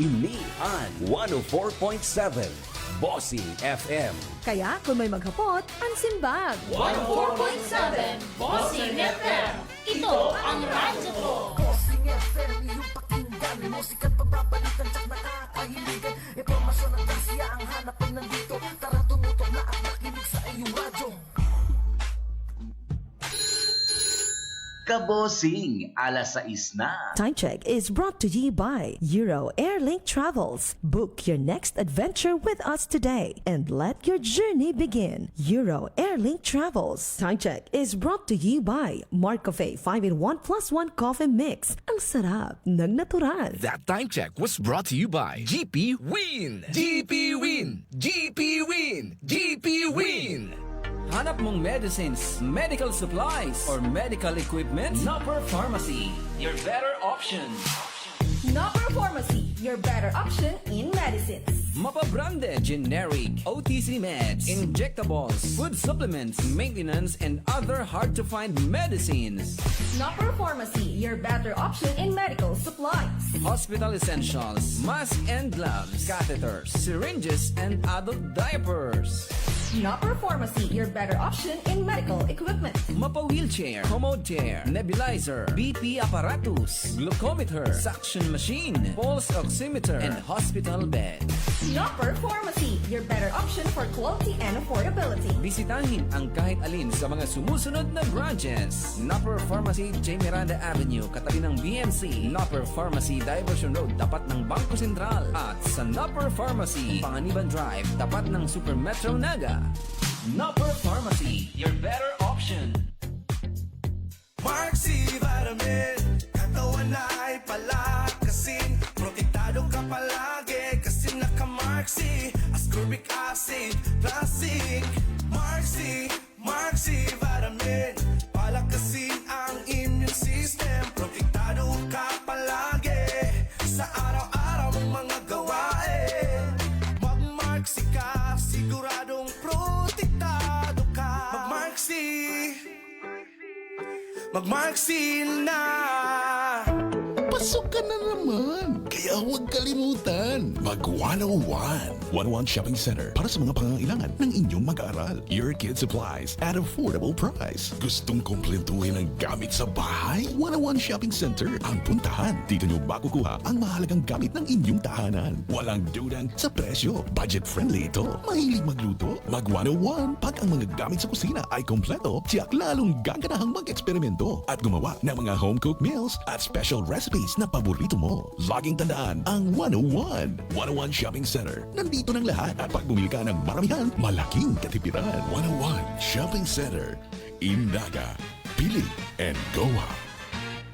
Ini ang 104.7 Bossing FM. Kaya kung may maghapot, ang simbag. 104.7 Bossing FM. Ito ang radyo ko. Bossing FM, yung pakinggan. Musika't pagbabalikan, tsak nakakahiligan. Impormasyon at kasiya ang hanapin nandito. Tara tumutok na at makinig sa iyong radyo. Kabosing, alas 6 na. Time check is brought to you by Euro Airlink Travels. Book your next adventure with us today and let your journey begin. Euro Airlink Travels. Time check is brought to you by Mark Cafe 5-in-1 plus 1 coffee mix. Ang sarap ng natural. That time check was brought to you by GP Win! GP Win! GP Win! GP Win! Hanap mong medicines, medical supplies, or medical equipment? Nopper Pharmacy, your better option. Nopper Pharmacy, your better option in medicines. Mapabranded, generic, OTC meds, injectables, food supplements, maintenance, and other hard-to-find medicines. Nopper Pharmacy, your better option in medical supplies. Hospital essentials, masks and gloves, catheters, syringes, and adult diapers. Nopper Pharmacy, your better option in medical equipment. Mapa-wheelchair, commode chair, nebulizer, BP apparatus, glucometer, suction machine, pulse oximeter, and hospital bed. Nopper Pharmacy, your better option for quality and affordability. Bisitahin ang kahit alin sa mga sumusunod na branches. Nopper Pharmacy, J. Miranda Avenue, katabi ng BMC. Nopper Pharmacy, Diversion Road, tapat ng Bangko Sentral. At sa Nopper Pharmacy, Panganiban Drive, tapat ng Super Metro Naga. Nopper Pharmacy, your better option. Mark C. Vitamin, katawan na ay palakasin. Protektado ka palagi kasi naka-Mark C. Ascorbic acid, plastic. Mark C. Vitamin, palakasin ang immune system. Protektado ka palagi sa araw-araw mong mga gawain. Mag-Mark C ka, siguradong protektado ka. Mag-Mark C. Mag-Mark C na. Pasok ka na naman! Kaya huwag kalimutan! Mag-101! 101 Shopping Center para sa mga pangangailangan ng inyong mag-aaral. Your kid supplies at affordable price. Gustong kumpletuhin ang gamit sa bahay? 101 Shopping Center ang puntahan. Dito nyo makukuha ang mahalagang gamit ng inyong tahanan. Walang dudang sa presyo. Budget-friendly ito. Mahilig magluto? Mag-101! Pag ang mga gamit sa kusina ay kompleto, tiyak lalong gaganahang mag-eksperimento at gumawa ng mga home-cooked meals at special recipes na paborito mo. Laging tandaan ang 101. 101 Shopping Center. Nandito ng lahat at pag bumili ka ng maramihan, malaking katipiran. 101 Shopping Center. Indaga, Pili, and Goa.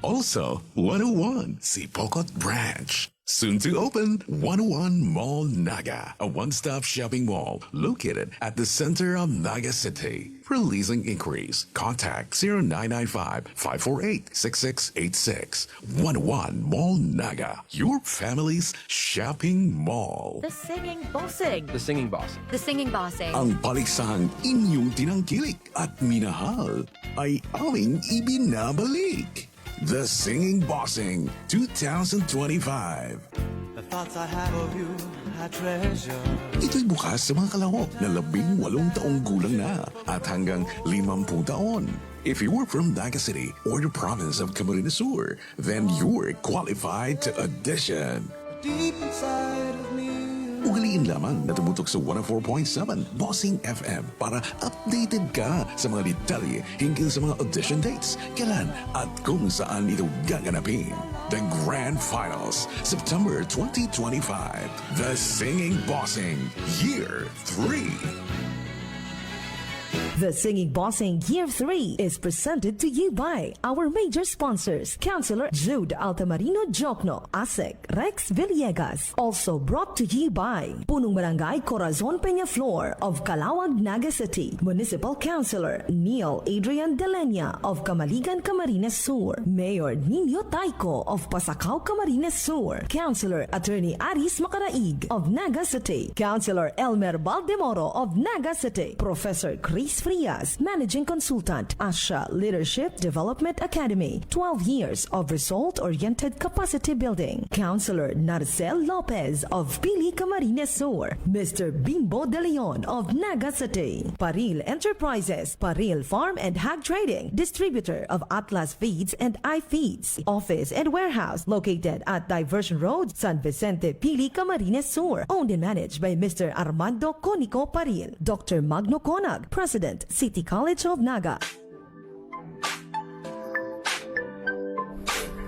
Also, 101 Sipokot Branch. Soon to open, 101 Mall Naga, a one-stop shopping mall located at the center of Naga City. For leasing inquiries, contact 0995-548-6686. 101 Mall Naga, your family's shopping mall. The Singing Bossing. The Singing Bossing. The Singing Bossing. Ang paliksahang inyong tinangkilik at minahal ay aming ibinabalik. The Singing Bossing 2025. The thoughts I have of you, I treasure. Ito'y bukas sa mga kalahok na 18 taong gulang na at hanggang 50 taon. If you are from Naga City or the province of Camarines Sur, then you're qualified to audition. Deep inside of me. Ugaliin lamang na tumutok sa 104.7 Bossing FM para updated ka sa mga detalye hinggil sa mga audition dates, kailan at kung saan ito gaganapin. The Grand Finals, September 2025. The Singing Bossing, Year 3. The Singing Bossing Year 3 is presented to you by our major sponsors, Councilor Jude Altamarino Jokno, ASEC, Rex Villegas. Also brought to you by Punong Barangay Corazon Peñaflor of Calawag, Naga City, Municipal Councilor Neil Adrian Delenya of Camaligan, Camarines Sur, Mayor Nino Taiko of Pasacao, Camarines Sur, Councilor Attorney Aris Macaraig of Naga City, Councilor Elmer Baldemoro of Naga City, Professor Chris Frias, Managing Consultant, Asha Leadership Development Academy, 12 years of result-oriented capacity building. Counselor Narcel Lopez of Pili Camarines Sur, Mr. Bimbo De Leon of Naga City, Paril Enterprises, Paril Farm and Hog Trading, distributor of Atlas Feeds and iFeeds, office and warehouse located at Diversion Road, San Vicente, Pili Camarines Sur, owned and managed by Mr. Armando Conico Paril. Dr. Magno Conag, President, City College of Naga.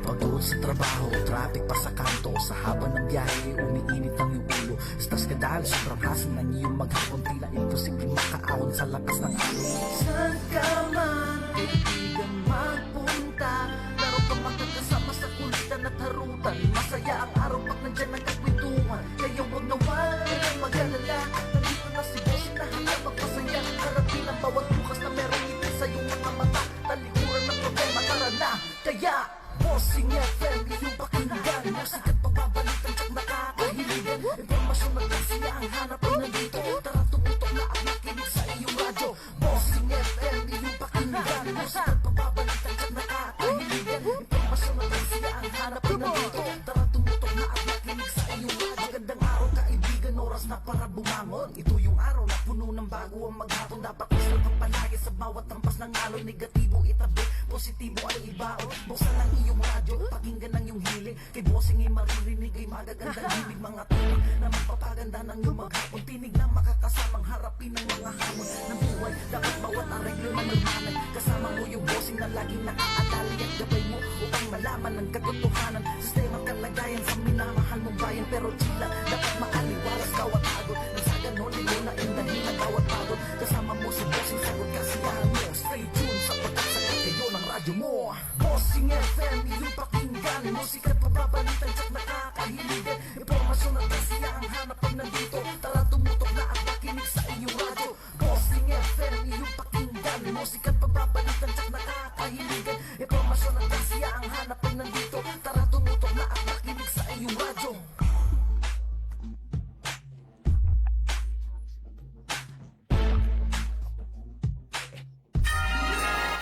Pagod sa trabaho, traffic pa sa kanto. Sa haba ng biyahe, umiinit ang iyong ulo. Stress ka dahil sobrang hassle ng iyong maghapon. Tila imposible makaahon sa lakas ng alon. Saan ka man, kaibigan magpunta. Meron kang magkakasama sa kulitan at harutan. Masaya ang araw pag nandyan ang kakwentuhan. Kaya huwag naman, kaya mag-alala. Nandito na si Bossing na handa magpasaya. Harapin ang bawat bukas na meron ngiti sa iyong mga mata. Talikuran ng problema, tara na. Kaya Bossing FM, iyong pakinggan. Musika't pagbabalitan, tsak nakakahiligan. Impormasyon at siya ang hanapin nandito. Tara tumutok na at makinig sa iyong radyo. Bossing FM, iyong pakinggan. Musika't pagbabalitan, tsak nakakahiligan. Impormasyon at siya ang hanapin nandito. Tara tumutok na at makinig sa iyong radyo. Magandang araw kaibigan, oras na para bumangon. Ito yung araw na puno ng bago ang maghapon. Dapat isal kang palagi sa bawat tampas ng aloy. Negatibo itabi, positibo ay ibaon. Buksan ang iyong radyo, pakinggan ang iyong hiling. Kay Bossing ay maririnig ay magagandang himig. Mga tinig na magpapaganda ng iyong maghapon. Tinig na makakasamang harapin ng mga hamon ng buhay. Dapat bawat areglo na nagmanay. Kasama mo yung Bossing na laging nakaalalay at gabay mo upang malaman ang katotohanan. Sistema at kalagayan sa minamahal mong bayan. Pero chila, dapat maaliwalas bawat agod. Nang sa ganon, ikaw na indahin ang bawat pagod. Kasama mo si Bossing, sagot kasiyahan mo. Stay tuned sa pagkaksagot kayo ng radyo mo. Bossing FM, iyong pakinggan. Musika't pababalitan, tsak nakakahiligan. Impormasyon at siya ang hanap pag nandito. Tara tumutok na at makinig sa iyong radyo. Bossing FM, iyong pakinggan. Musika't pababalitan, tsak nakakahiligan. Impormasyon at siya ang hanap pag nandito. Tara tumutok na at makinig sa iyong radyo.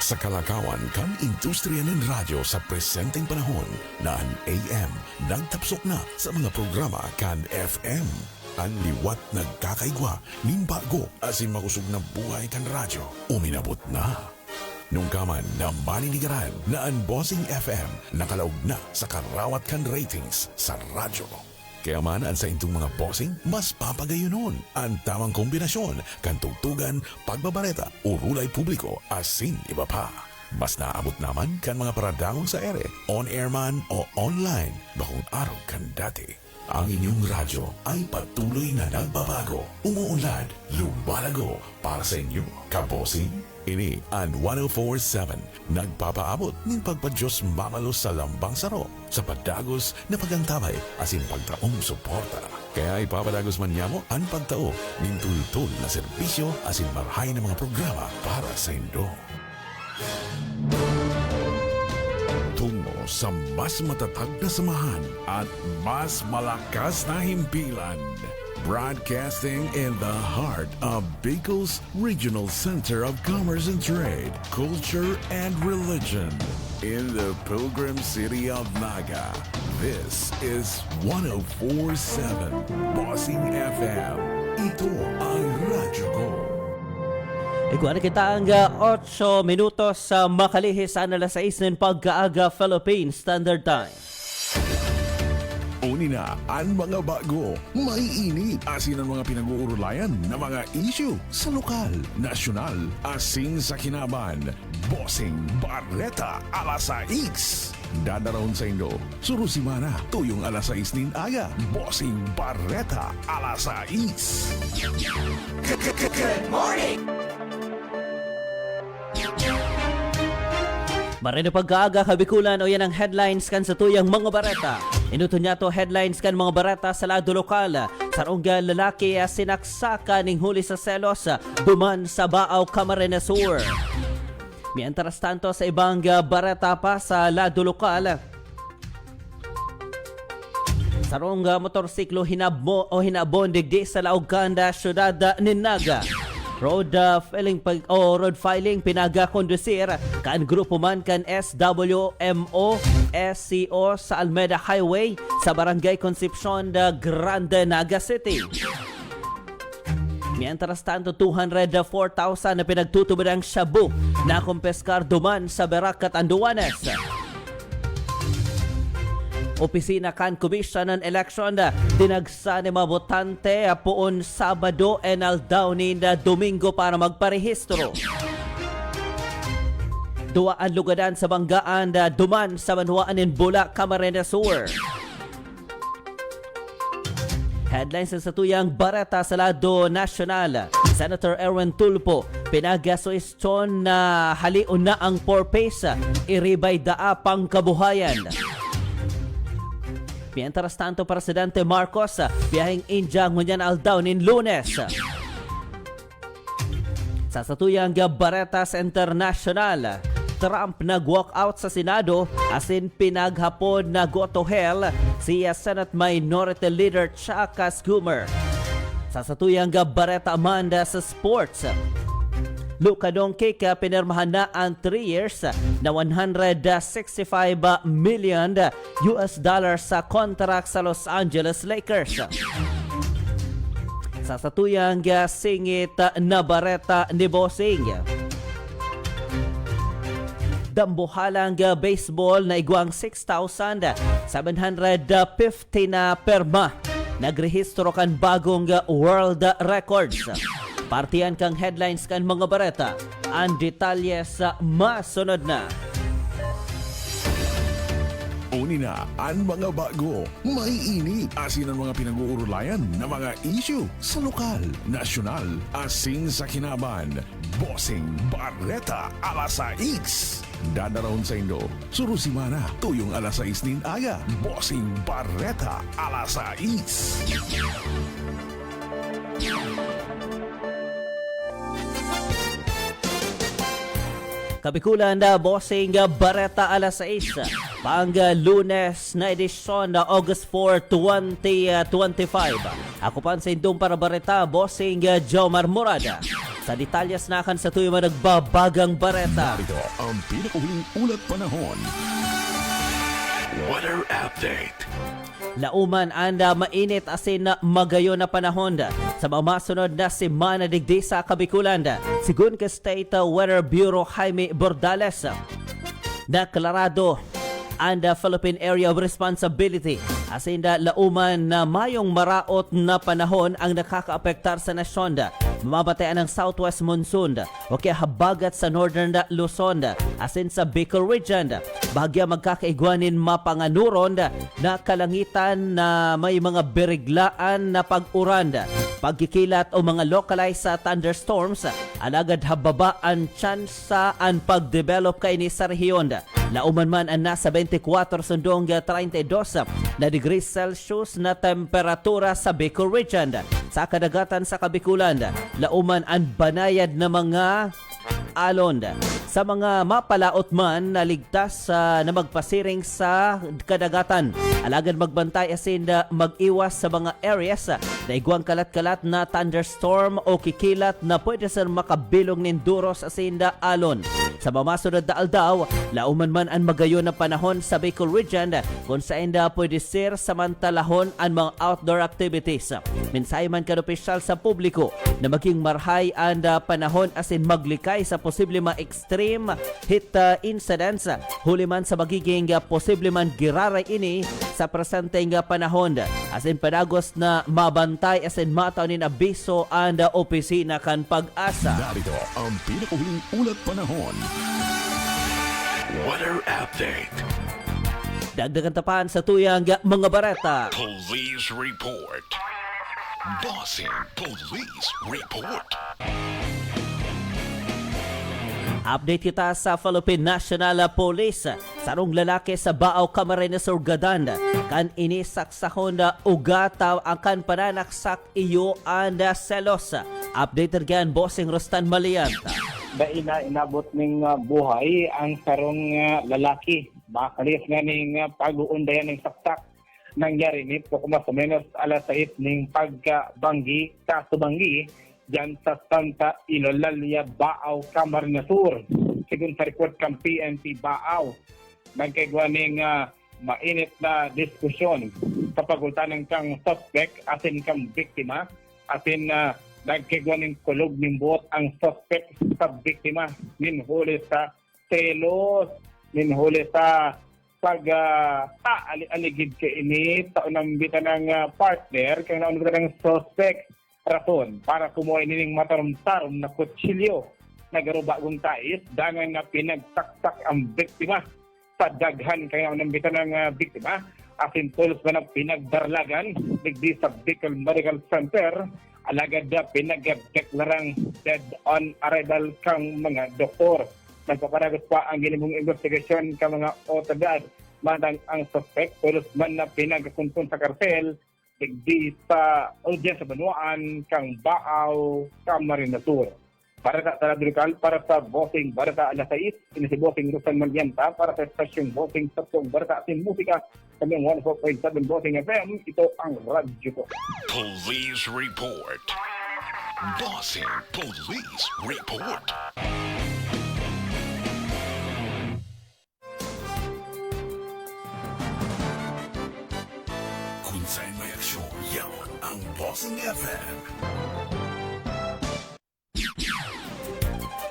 Sa kalakawan kan industriya ng radyo sa presenteng panahon na ang AM nagtapsok na sa mga programa kan FM. Ang liwat nagkakaigwa, nimbago asin makusog na buhay kan radyo. Uminabot na. Nung kaman na maninigaran na ang Bossing FM nakalaog na sa karawat kan ratings sa radyo. Kaya man ang sa intong mga bossing, mas papagayunon ang tamang kombinasyon kan tugtugan, pagbabareta o rulay publiko asin iba pa. Mas naabot naman kan mga paradangong sa ere, on-air man o online, bakong araw kan dati. Ang inyong radyo ay patuloy na nagbabago, umuunlad, lumalago para sa inyo, kabossing. Ini ang 104.7 nagpapaabot ng pagpadyos mamalos sa lambang saro sa padagos na pagantabay asin pagtaong suporta. Kaya ipapadagos man niya mo ang pagtao ng tultul na serbisyo asin marhay na mga programa para sa indo. Tungo sa mas matatag na samahan at mas malakas na himpilan. Broadcasting in the heart of Bicol's Regional Center of Commerce and Trade, Culture and Religion in the Pilgrim City of Naga. This is 104.7 Bossing FM. Ito ang radyo ko. Ikuan kita ang 8 minutos sa makalihis ang alas 6 ng pagkaaga Philippine Standard Time. Uni na ang mga bago, maiinit, asin ang mga pinag-uurulayan na mga issue sa lokal, nasyonal, asin sa kinaban. Bossing Barreta alas 6. Dadarahon sa Indo, Surusimana, tuyong alas 6 din aga. Bossing Barreta alas 6. Good morning! Marino pagkaaga kabikulan o yan ang headlines kan sa tuyang mga bareta. Inuto niya to headlines kan mga bareta sa lado lokal. Sarongga lalaki sinaksaka ning huli sa selos duman sa Baaw, Camarines Sur. Mientras tanto sa ibang bareta pa sa lado lokal. Sarongga motorsiklo hinabon digdi sa Lauganda, syudad ni Naga. road filing pinaga kondusir kan grupo man kan SWMO SCO sa Almeda Highway sa Barangay Concepcion Grande, Naga City. Mientras tanto, 204,000 na pinagtutubad ng shabu na kumpeskar duman sa Berac, Catanduanes. Opisina kan Commission on Election dinagsa ni mga botante poon Sabado and aldawnin Domingo para magparehistro. Duaan lugadan sa banggaan duman sa Manuaan Bula, Camarines Sur. Headlines sa tuyang barata sa lado nasyonal. Senator Erwin Tulfo pinagasuiston na haliun na ang porpesa iribay daa pang kabuhayan. Mientras tanto, Presidente Marcos biyaheng India ngunyan aldawnin Lunes. Sa satuyang Baretas International, Trump nag-walk out sa Senado asin pinaghapon na go to hell si Senate Minority Leader Chuck Schumer. Sa satuyang Bareta Amanda sa sports, Luka Doncic pinirmahan na ang 3 years na $165 million sa contract sa Los Angeles Lakers. Sa satuyang singit na bareta ni Bossing, dambuhalang baseball na igwang 6,750 na perma. Nagrehistro kan bagong world records. Partiyan kang headlines kan mga bareta. Ang detalye sa masunod na. Uni na ang mga bago, maiinit, asin ang mga pinag-uurulayan na mga issue sa lokal, nasyonal, asin sa kinaban. Bossing Barreta alas 6. Dadaraon sa Indo, Surusimana, tuyong alas 6 din aga. Bossing Barreta alas 6. Kabikulan na Bossing Barreta alas 6. Pang Lunes na edisyon na August 4, 2025. Ako pan sa indong para Barreta, Bossing Jomar Morada. Sa detalyas na kan sa tuyo nagbabagang Barreta. Narito ang pinakahuling ulat panahon. Weather update. Lauman anda mainit asin na magayon na panahon sa mamasunod na semana digdi sa Kabikulan. Sigun ka State Weather Bureau Jaime Bordales, deklarado and Philippine Area of Responsibility asin lauman na mayong maraot na panahon ang nakakaapektar sa nasyon. Mamabatean ng southwest monsoon o kaya habagat sa northern Luzon asin sa Bicol region. Bahagya magkakaigwanin mapanganuron na kalangitan na may mga beriglaan na pag-uran, pagkikilat o mga localized thunderstorms. Alagad hababa ang tsansa ang pag-develop kay ni sa rehiyon. Lauman man ang nasa 24 sundong 32 na degrees Celsius na temperatura sa Bicol region. Sa kadagatan sa Kabikulan, lauman ang banayad na mga alon. Sa mga mapalaot man na ligtas na magpasiring sa kadagatan, alagad magbantay asin mag-iwas sa mga areas na igwang kalat-kalat na thunderstorm o kikilat na pwede sa makabilong ninduros asin alon. Sa mamasunod na aldaw, lauman man ang magayon na panahon sa Bicol region kung saan pwede sir samantalahon ang mga outdoor activities. Mensahe man kan opisyal sa publiko na maging marhay ang panahon asin maglikay sa posible mga extreme heat incidents. Huli man sa magiging posible man giraray ini sa presenteng panahon. Asin padagos na mabantay asin mataunin abiso ang opisina kan Pag-asa. Narito ang pinakahuling ulat panahon. Weather update. Dagdagan tapan sa tuyang mga bareta. Police report. Bossing Police report. Update kita sa Philippine National Police. Sarong lalaki sa Baaw, Camarines Sur, Gadan kan inisaksahon na ugataw ang kan pananaksak iyo anda selos. Update again, Bossing Rostan Malianta. Inabot ng buhay ang sarong lalaki. Makalis nga ning pag-uundayan ng saktak. Nangyari nito kung mas o menos alas 6 ng pagkabanggi sa Subanggi dyan sa Santa Ilolalia, Baaw, Camarines Sur. Sigun sa report kang PNP Baaw, nagkaigwaning mainit na diskusyon sa pagultanan kang suspect asin kang biktima, asin nagkaigwaning kulog ng buot ang suspect sa biktima, minhuli sa selos, minhuli sa aligid ka ini sa unambitan ng partner kaya naunambitan ng suspect rason para kumuha nining matarum-tarum na kutsilyo na garubagong tais dangan na pinagsaksak ang biktima sa daghan kaya naunambitan ng biktima asin tulos na pinagdarlagan digdi sa Bicol Medical Center alagad na pinagdeklarang dead on arrival kang mga doktor. Nagpaparagot pa ang ginibong investigasyon ka mga otoridad madang ang suspect tulos man na pinagkuntun sa kartel digdi sa audience sa Banuan kang Baaw, Camarines Sur. Para sa Taladrikal, para sa Bossing Barata alas 6, ini si Bossing Rusan Mandianta para sa estasyong Bossing Satsong Barata atin musika kami 104.7 Bossing FM. Ito ang radyo ko. Police Report. Bossing Police Report. Kung saan may aksyon, yan ang Bossing FM.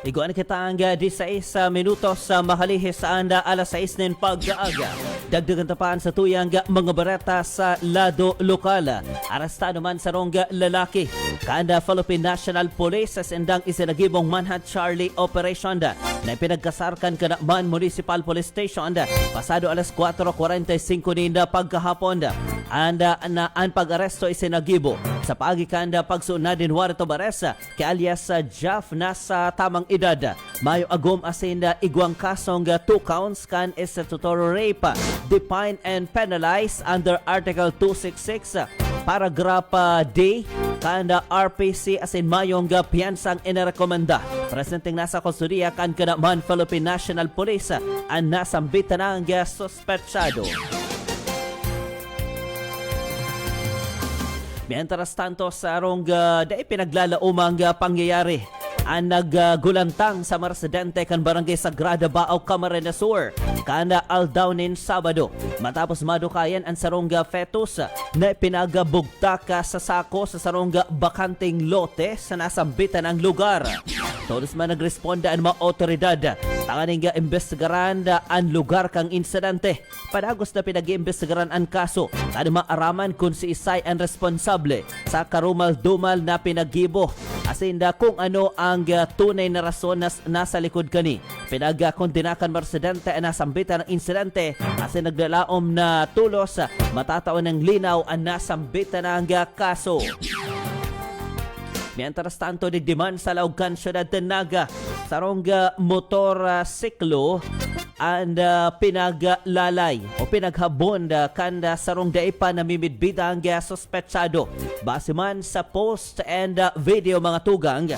Iguan kita ang 16 minutos sa makalihis sa anda alas 6 nin pag-aaga. Dagdagan tapaan sa tuyang mga bareta sa lado lokal. Arestado man sa rong lalaki. Kaanda Philippine National Police sa sendang isinagibong Manhunt Charlie Operation na pinagkasarkan ka man Municipal Police Station pasado alas 4:45 nin pagkahapon. Anda na ang pag-aresto isinagibo sa pagikanda pagsuon na din Warito Baresa kay alias Jeff nasa tamang edad. Mayo agom asin igwang kasong 2 counts kan statutory rape defined and penalized under Article 266 paragraph D kanda RPC asin mayong piyansang inarekomenda. Presenting nasa kustudiya kan kanaman Philippine National Police ang nasambitan ng suspetsado. Mientras tanto sa arong dai pinaglalaumang pangyayari ang naggulantang sa Marsidente kan Barangay Sagrada Baaw, Camarines Sur kana aldawnin Sabado matapos madukayan ang sarongga fetus na pinagabugtaka sa sako sa sarongga bakanting lote sa nasambitan ng lugar. Todos man nagresponda ang mga otoridad tanganing imbestigaran ang lugar kang insidente. Padagos na pinag-iimbestigaran ang kaso tani maaraman kung si Isay ang responsable sa karumal-dumal na pinagibo asinda kung ano ang tunay na rason na nasa likod kani. Pinagkondinakan Marsidente ang nasambitan ng insidente asin naglalaom na tulos matataon ng linaw ang nasambitan ng kaso. Mientras tanto, digdiman sa Laugan, Syudad de Naga, sarong motor siklo and pinaglalay o pinaghabon kanda sarong daipa na mimidbida ang suspetsado. Base man sa post and video mga tugang,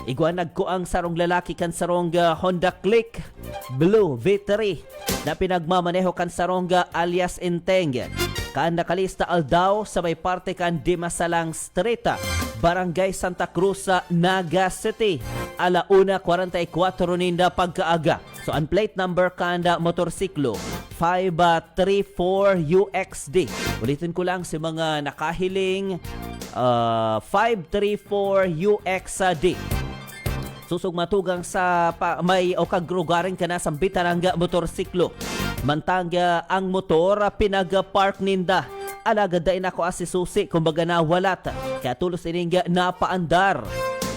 igwan nagkuang sarong lalaki kan sarong Honda Click Blue V3 na pinagmamaneho kan sarong alias Inteng. Kan nakalista aldaw sa may parte kan Dimasalang Street, Barangay Santa Cruz, Naga City. Ala 1:44 ninda pagkaaga. So ang plate number kanda motorsiklo 534 UXD. Ulitin ko lang si mga nakahiling 534 UXD. Susog matugang sa may o kagrugaring ka na sambitan ng motorsiklo. Mantanga ang motor pinag-park ninda. Alagad dahin ako asisusi kumbaga na walat. Kaya tulos ining napaandar.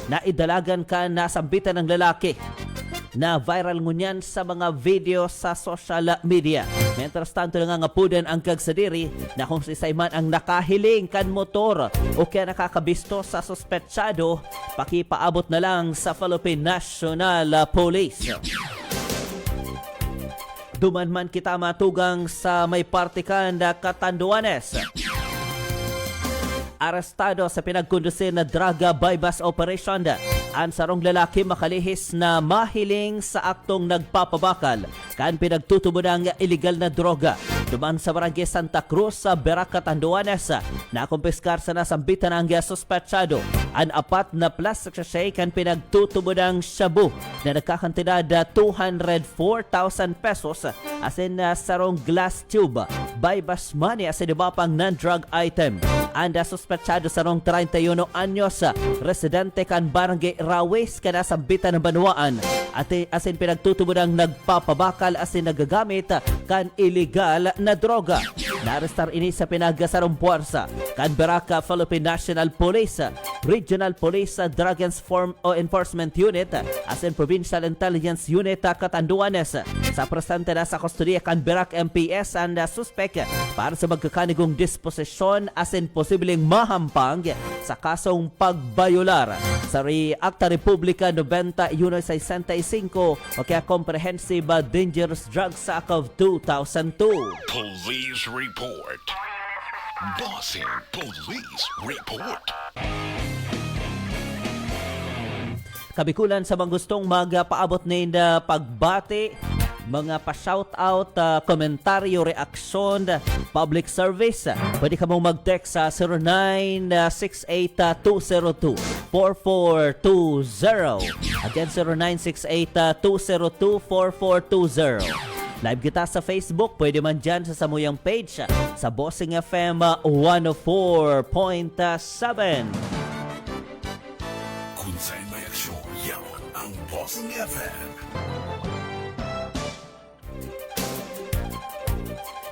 Naidalagan ka na sambitan ng lalaki. Na viral ngunyan sa mga video sa social media. Mientras tanto nangangapudan ang kagsadiri na kung si Simon ang nakahiling kan motor o kaya nakakabisto sa suspetsado, pakipaabot na lang sa Philippine National Police. Duman man kita matugang sa may partikan na Catanduanes. Arestado sa pinagkundusin na draga bypass operation ang sarong lalaki makalihis na mahiling sa aktong nagpapabakal kan pinagtutubo ng illegal na droga. duman sa barangay Santa Cruz sa Beraca, Tanduanes. Nakumpiskar sa nasambitan ang suspetsado. Ang 4 na plastic sachet kan pinagtutubo ng shabu na nagkakantidad 204,000 pesos asin sarong glass tube. Bypass money asin iba pang non-drug item. Ang suspetsado sarong 31 anyos residente kan barangay Rawes kan nasambitan ng Banuaan at asin pinagtutubo ng nagpapabakal asin nagagamit kan illegal na droga. Naarestar ini sa pinagasarong puwersa kan Beraca Philippine National Police, Regional Police Drug Enforcement Unit asin Provincial Intelligence Unit Catanduanes. Sa presente na sa kustodiya kan Beraca MPS ang suspect para sa magkakanigong disposisyon asin posibleng mahampang sa kasong pagbayular sa Acta Republica 9165 o kaya Comprehensive Dangerous Drugs Act of 2002. Police report. Bossing Police report. Kabikulan sa mga gustong magpaabot ni pagbati, mga pa-shoutout, komentaryo, reaksyon, public service. Pwede ka mong mag-text sa 0968-202-4420. Again, 0968-202-4420. Live kita sa Facebook, pwede man dyan sa samuyang page sa Bossing FM 104.7. Kung saan may aksyon, yan ang Bossing FM.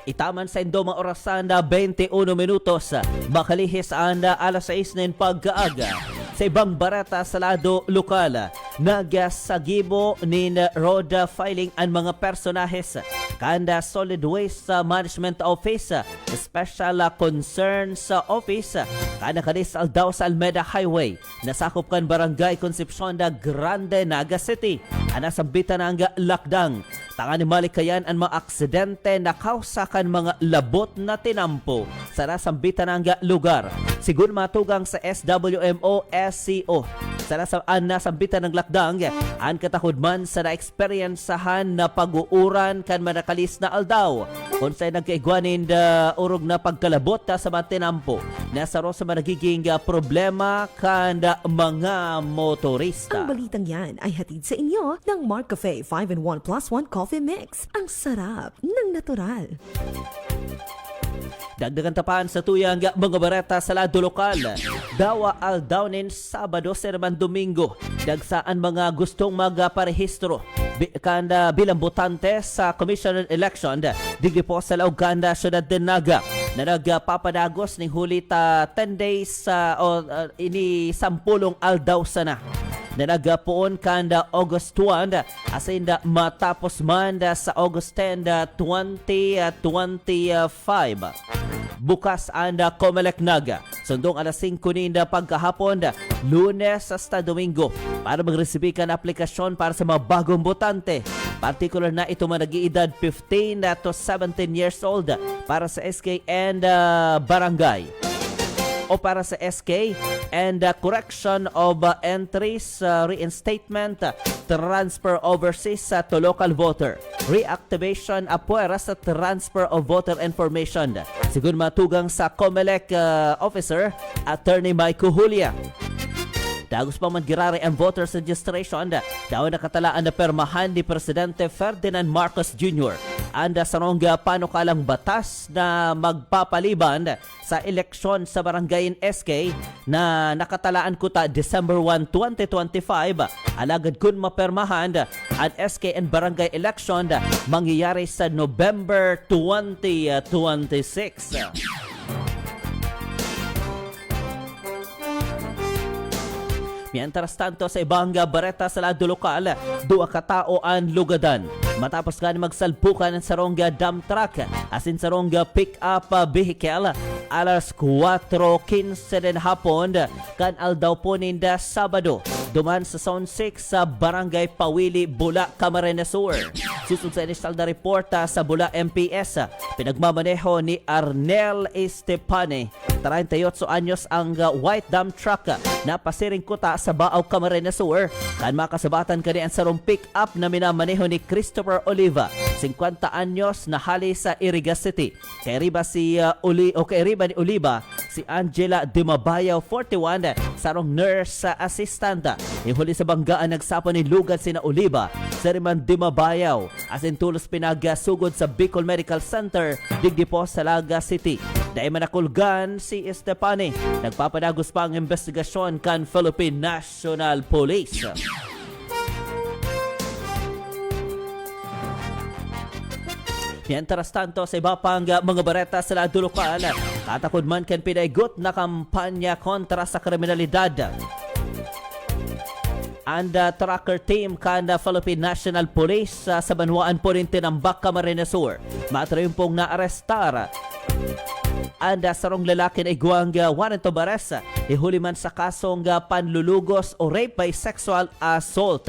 Itaman sa indoma orasan na 21 minutos. Makalihis anda alas 6 na pagkaaga. Sa ibang barata sa lado lokal, nagasagibo ni road filing ang mga personahes kanda Solid Waste Management Office, Special Concerns Office, kanda kadis daw sa Almeda Highway, nasakop kan Barangay Concepcion da Grande, Naga City. Anasambitan ang lakdang. Tanga ni malikayan ang mga aksidente na kausakan mga labot na tinampo sa nasambitan ang lugar. Sigun matugang sa SWMO SCO sa nasambitan ng lakdang ang katahudman sa na-experiencehan na pag-uuran kan manakalis na aldaw kung sa'y nagkaigwanin urog na pagkalabot sa mga tinampo nasa ro sa managiging problema kan mga motorista. Ang balitang yan ay hatid sa inyo ng Mark Cafe 5-in-1 plus 1 coffee mix. Ang sarap ng natural. Dagdagan tapaan sa tuyang mga bareta sa lado lokal. Dawa aldawnin Sabado, Serman Domingo. Dagsaan mga gustong magparehistro kanda bilang botante sa Commission Election. Digdi po sa Lauganda, Syudad de Naga na nagpapadagos ng huli 10 days ini 10 aldaw sana. Na nagpuon kanda August 1 asinda matapos man sa August 10, 2025. Bukas anda Comelec Naga. Sundong alas 5 ninda pagkahapon, Lunes hasta Domingo para magresibi ka ng aplikasyon para sa mga bagong botante. Particular na ito man nag-iedad 15 to 17 years old para sa SK and Barangay. O para sa SK and correction of entries, reinstatement, transfer overseas to local voter, reactivation apuera sa transfer of voter information. Sigun matugang sa Comelec officer, Attorney Mike Julia. Dagos pa man girari ang voters registration daw nakatalaan na permahan ni Presidente Ferdinand Marcos Jr. Anda sa nongga panukalang batas na magpapaliban sa eleksyon sa barangay SK na nakatalaan kuta December 1, 2025. Alagad kun mapermahan ang SK and barangay election mangyayari sa November 2026. Mientras tanto sa ibang bareta sa lado lokal, 2 katao ang lugadan. Matapos nga magsalpukan ng sarongga dump truck asin sarongga pick-up vehicle alas 4:15 din hapon kan aldaw po ninda Sabado, duman sa Zone 6 sa Barangay Pawili, Bula, Camarines Sur. Susod sa initial na reporta sa Bula MPS, pinagmamaneho ni Arnel Estepane, 38 anyos ang white dump truck na pasiring kuta sa Baaw, Camarines Sur. Kan makasabatan kani ang sarong pick-up na minamaneho ni Christopher Oliva, 50 anyos na hali sa Iriga City. Kay riba ni Oliva, si Angela Dimabayaw, 41, sarong nurse assistant. Ihuli sa banggaan nagsapon ni lugad sina Oliva, Seriman Dimabayaw, asin tulos pinagasugod sa Bicol Medical Center, digdi po sa Laga City. Dahil manakulgan si Estepane, nagpapadagos pa ang investigasyon kan Philippine National Police. Mientras tanto, sa iba pang mga bareta sa lado lokal, katakod man kan pinaigot na kampanya kontra sa kriminalidad. And tracker team kan Philippine National Police sa Banwaan po rin tinambak Camarines Sur. Matrayon pong naarestar and sarong lalaki na iguang warrant of arrest, ihuli man sa kasong panlulugos o rape by sexual assault.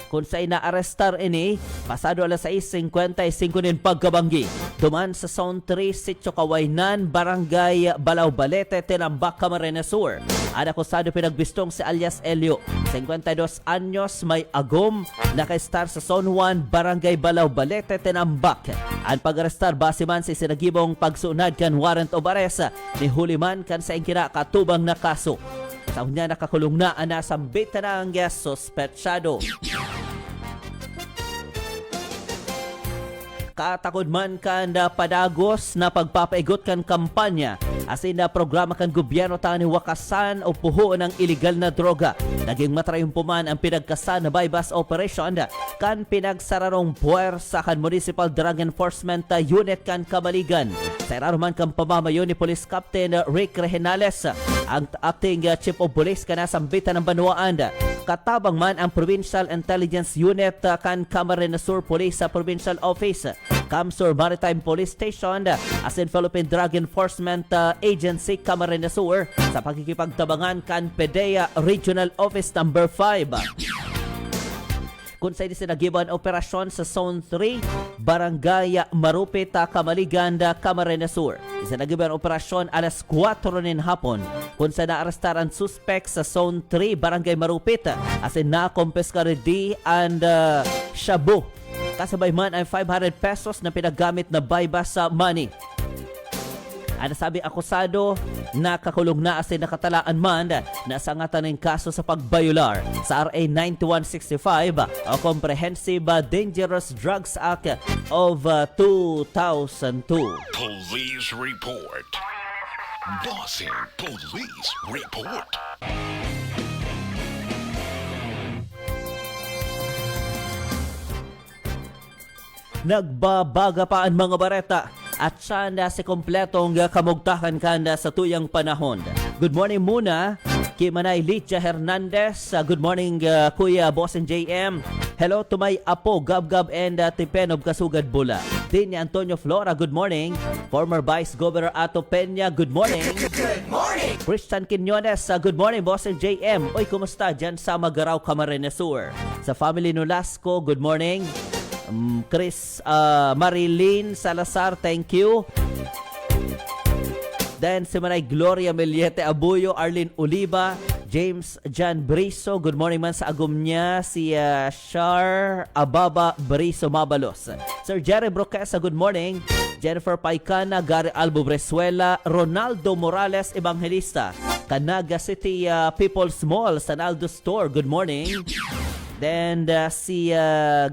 Kung sa inaarestar ini, pasado alas 6:55 nin pagkabanggi. Duman sa Zone 3, Sitio Kawainan, Barangay Balaw Balete, Tinambak, Camarines Sur. Ang akusado pinagbistong si alias Elio, 52 anyos, may agom, naka-star sa Zone 1, Barangay Balaw Balete, Tinambak. Ang pag-arestar base man sa sinagibong pagsunad kan warrant of arrest, ni huliman kan sa ingkina katubang na kaso. Sa unya nakakulong na ang nasambit na ang suspetsado. Katakod man kan padagos na pagpapaigot kan kampanya asin na programa kan gobyerno tani wakasan o puho ng illegal na droga. Naging matrayumpuman ang pinagkasan na bypass operation kan pinagsararong puwersa kan Municipal Drug Enforcement Unit kan Kamaligan. Sa iraruman kan pamamayo ni Police Captain Rick Rehenales, ang acting Chief of Police kan nasambitan ng Banwaan. Katabang man ang Provincial Intelligence Unit kan Camarines Sur Police sa Provincial Office, Camsur Maritime Police Station, asin Philippine Drug Enforcement Agency Camarines Sur sa pagkikipagtabangan kan PDEA Regional Office number 5. Kung sa sinagiban operasyon sa Zone 3, Barangay Marupit, Kamaligan, Camarines Sur. Sinagiban operasyon alas 4 nin hapon kung sa naarestaran suspect sa Zone 3, Barangay Marupit, asin na-confisca ready and shabu. Kasabay man ay 500 pesos na pinagamit na bypass money. Ang sabi akusado, nakakulong na asin nakatalaan man na sangatan ng kaso sa pagbayular sa RA 9165 o Comprehensive Dangerous Drugs Act of 2002. Police Report. Bossing Police Report. Nagbabaga pa ang mga bareta at sana si kompletong kamugtakan kanda sa tuyang panahon. Good morning muna kay Manay Licha Hernandez. Good morning Kuya Bossing JM. Hello to my apo Gab and Tipenob Kasugad Bula. Din ni Antonio Flora, good morning. Former Vice Governor Ato Peña, good morning. Good morning. Christian Quinones, good morning Bossing JM. Oy, kumusta dyan sa Magaraw, Camarines Sur? Sa family Nolasco, good morning. Chris Marilyn Salazar, thank you. Then si Manay Gloria Meliete Abuyo, Arlene Oliva, James Jan Briso, good morning man sa agum niya. Si Shar Ababa Briso Mabalos, Sir Jerry Broquesa, good morning. Jennifer Paicana, Gary Albo Bresuela, Ronaldo Morales Evangelista, Canaga City People's Mall, Sanaldo Store, good morning. Then si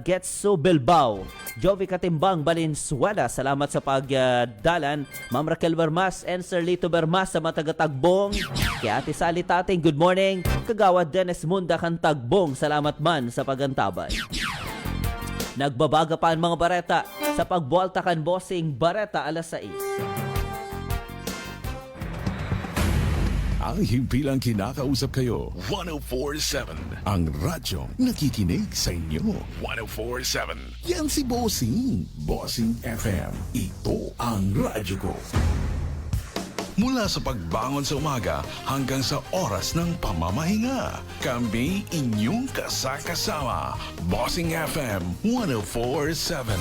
Getso Bilbao, Jovi Katimbang Valenzuela, salamat sa pagdalan. Ma'am Raquel Bermas and Sir Lito Bermas sa Matagatagbong. Kaya Ate Sally Tating, good morning. Kagawad Dennis Munda Kantagbong, salamat man sa pagantabay. Nagbabaga pa ang mga bareta sa pagbualta kan Bossing Bareta alas 6. Ang himpilang kinakausap kayo, 104.7. Ang radyong nakikinig sa inyo, 104.7. Yan si Bossing. Bossing FM. Ito ang radyo ko. Mula sa pagbangon sa umaga hanggang sa oras ng pamamahinga. Kami inyong kasama. Bossing FM 104.7.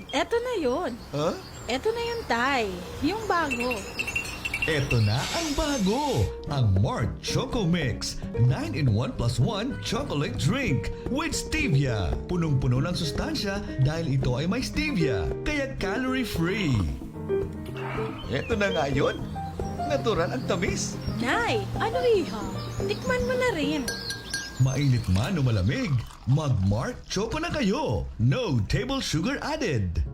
Eto na yun. Huh? Eto na yun, Tay. Yung bago. Eto na ang bago, ang Mart Choco Mix 9-in-1 plus 1 chocolate drink with stevia. Punong-puno ng sustansya dahil ito ay may stevia, kaya calorie-free. Eto na nga yun, natural ang tamis. Nay, ano iha? Tikman mo na rin. Mainit man o malamig, mag-Mart Choco na kayo. No table sugar added.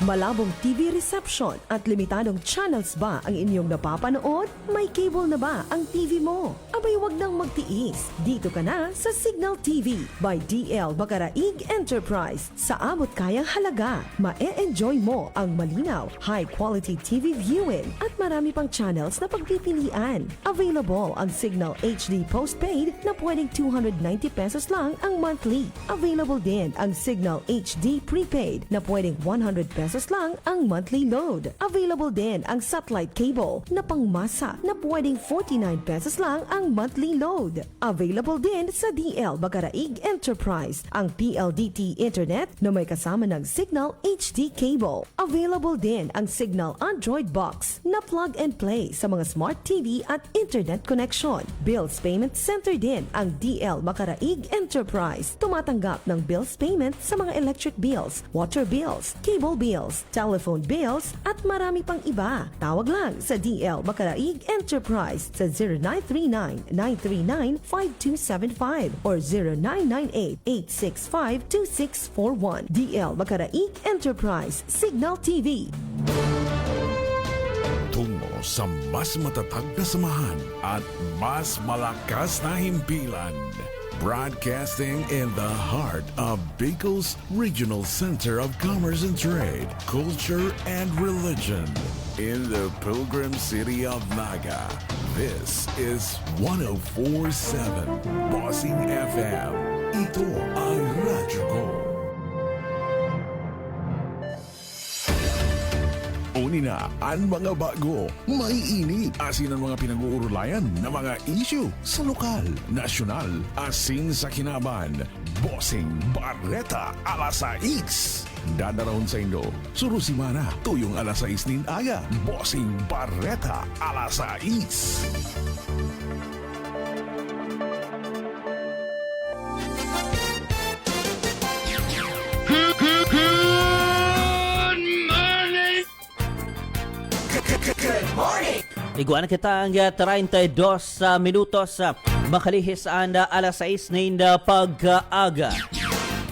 Malabong TV reception at limitadong channels ba ang inyong napapanood? May cable na ba ang TV mo? Abay, wag nang magtiis. Dito ka na sa Signal TV by DL Bacaraig Enterprise. Sa abot kayang halaga, ma-e-enjoy mo ang malinaw, high-quality TV viewing at marami pang channels na pagpipilian. Available ang Signal HD Postpaid na pwedeng 290 pesos lang ang monthly. Available din ang Signal HD Prepaid na pwedeng 100 pesos lang ang monthly load. Available din ang satellite cable na pangmasa na pwedeng 49 pesos lang ang monthly load. Available din sa DL Bacaraig Enterprise ang PLDT Internet na may kasama ng Signal HD cable. Available din ang Signal Android Box na plug and play sa mga smart TV at internet connection. Bills Payment Center din ang DL Bacaraig Enterprise. Tumatanggap ng bills payment sa mga electric bills, water bills, cable bills, telephone bills at marami pang iba. Tawag lang sa DL Bacaraig Enterprise sa 0939-939-5275 or 0998-865-2641. DL Bacaraig Enterprise, Signal TV. Tungo sa mas matatag na samahan at mas malakas na himpilan. Broadcasting in the heart of Bicol's Regional Center of Commerce and Trade, Culture and Religion in the Pilgrim City of Naga. This is 104.7 Bossing FM. Ito ang radyo ko. Una ang mga bago, maiinit, asin ang mga pinag-uurulayan na mga issue sa lokal, nasyonal, asin sa kinaban. Bossing Barreta alas 6. Dadarahon sa Indo, Surusimana, tuyong alas 6 nin aga. Bossing Barreta alas 6. Iguana kita ang 32 minutos makalihis ang alas 6 na pag-aga.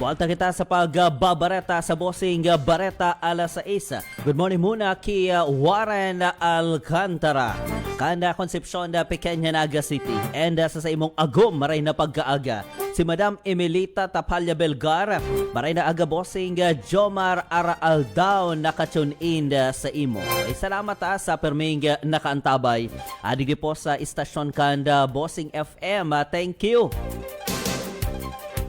Bualta kita sa pagbabareta sa Bossing Barreta alas 6. Good morning muna kay Warren Alcantara. Kanda Concepcion na Pequeña Naga City. And sa imong agom maray na pagkaaga. Si Madam Emilita Tapalya Belgar, maray na aga Bossing Jomar Araaldaw nakatune in sa imo. Ay salamat sa perming nakaantabay. Adig po sa istasyon kanda Bossing FM. Thank you.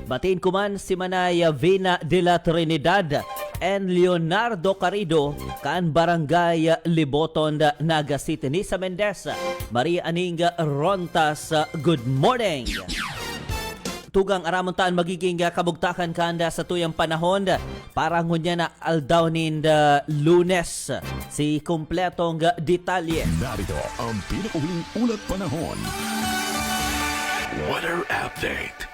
Batiin ko man si Manay Vina de la Trinidad and Leonardo Carido kan Barangay Liboton, Naga City. Nisa Mendez, Maria Aninga Rontas, good morning. Tugang aramontaan magiging kabugtakan kanda sa tuyang panahon para ngunya na aldawnin Lunes. Si kumpletong detalye. Narito ang pinakahuling ulat panahon. Weather update.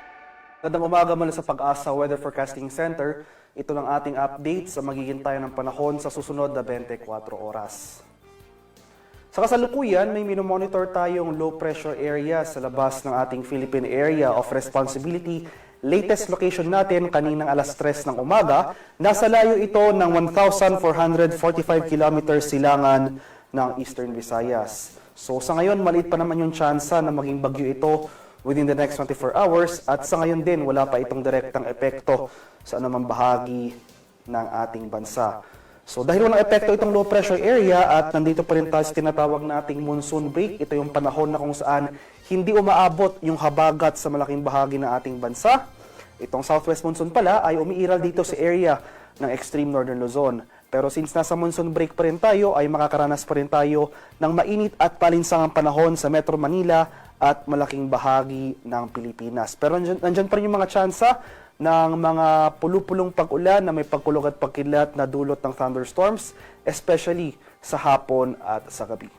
Magandang umaga mula sa Pag-asa Weather Forecasting Center. Ito lang ating update sa magiging tayo ng panahon sa susunod na 24 oras. Sa kasalukuyan, may minomonitor tayong low pressure area sa labas ng ating Philippine Area of Responsibility. Latest location natin kaninang alas 3 ng umaga. Nasa layo ito ng 1,445 kilometers silangan ng Eastern Visayas. So sa ngayon, maliit pa naman yung tsansa na maging bagyo ito within the next 24 hours at sa ngayon din, wala pa itong direktang epekto sa anumang bahagi ng ating bansa. So dahil walang epekto itong low pressure area at nandito pa rin tayo sa tinatawag nating monsoon break, ito yung panahon na kung saan hindi umaabot yung habagat sa malaking bahagi ng ating bansa. Itong southwest monsoon pala ay umiiral dito sa area ng extreme northern Luzon. Pero since nasa monsoon break pa rin tayo, ay makakaranas pa rin tayo ng mainit at palinsangang panahon sa Metro Manila at malaking bahagi ng Pilipinas. Pero nandyan pa rin yung mga tsansa ng mga pulupulong pag-ulan na may pagkulog at pagkidlat na dulot ng thunderstorms, especially sa hapon at sa gabi.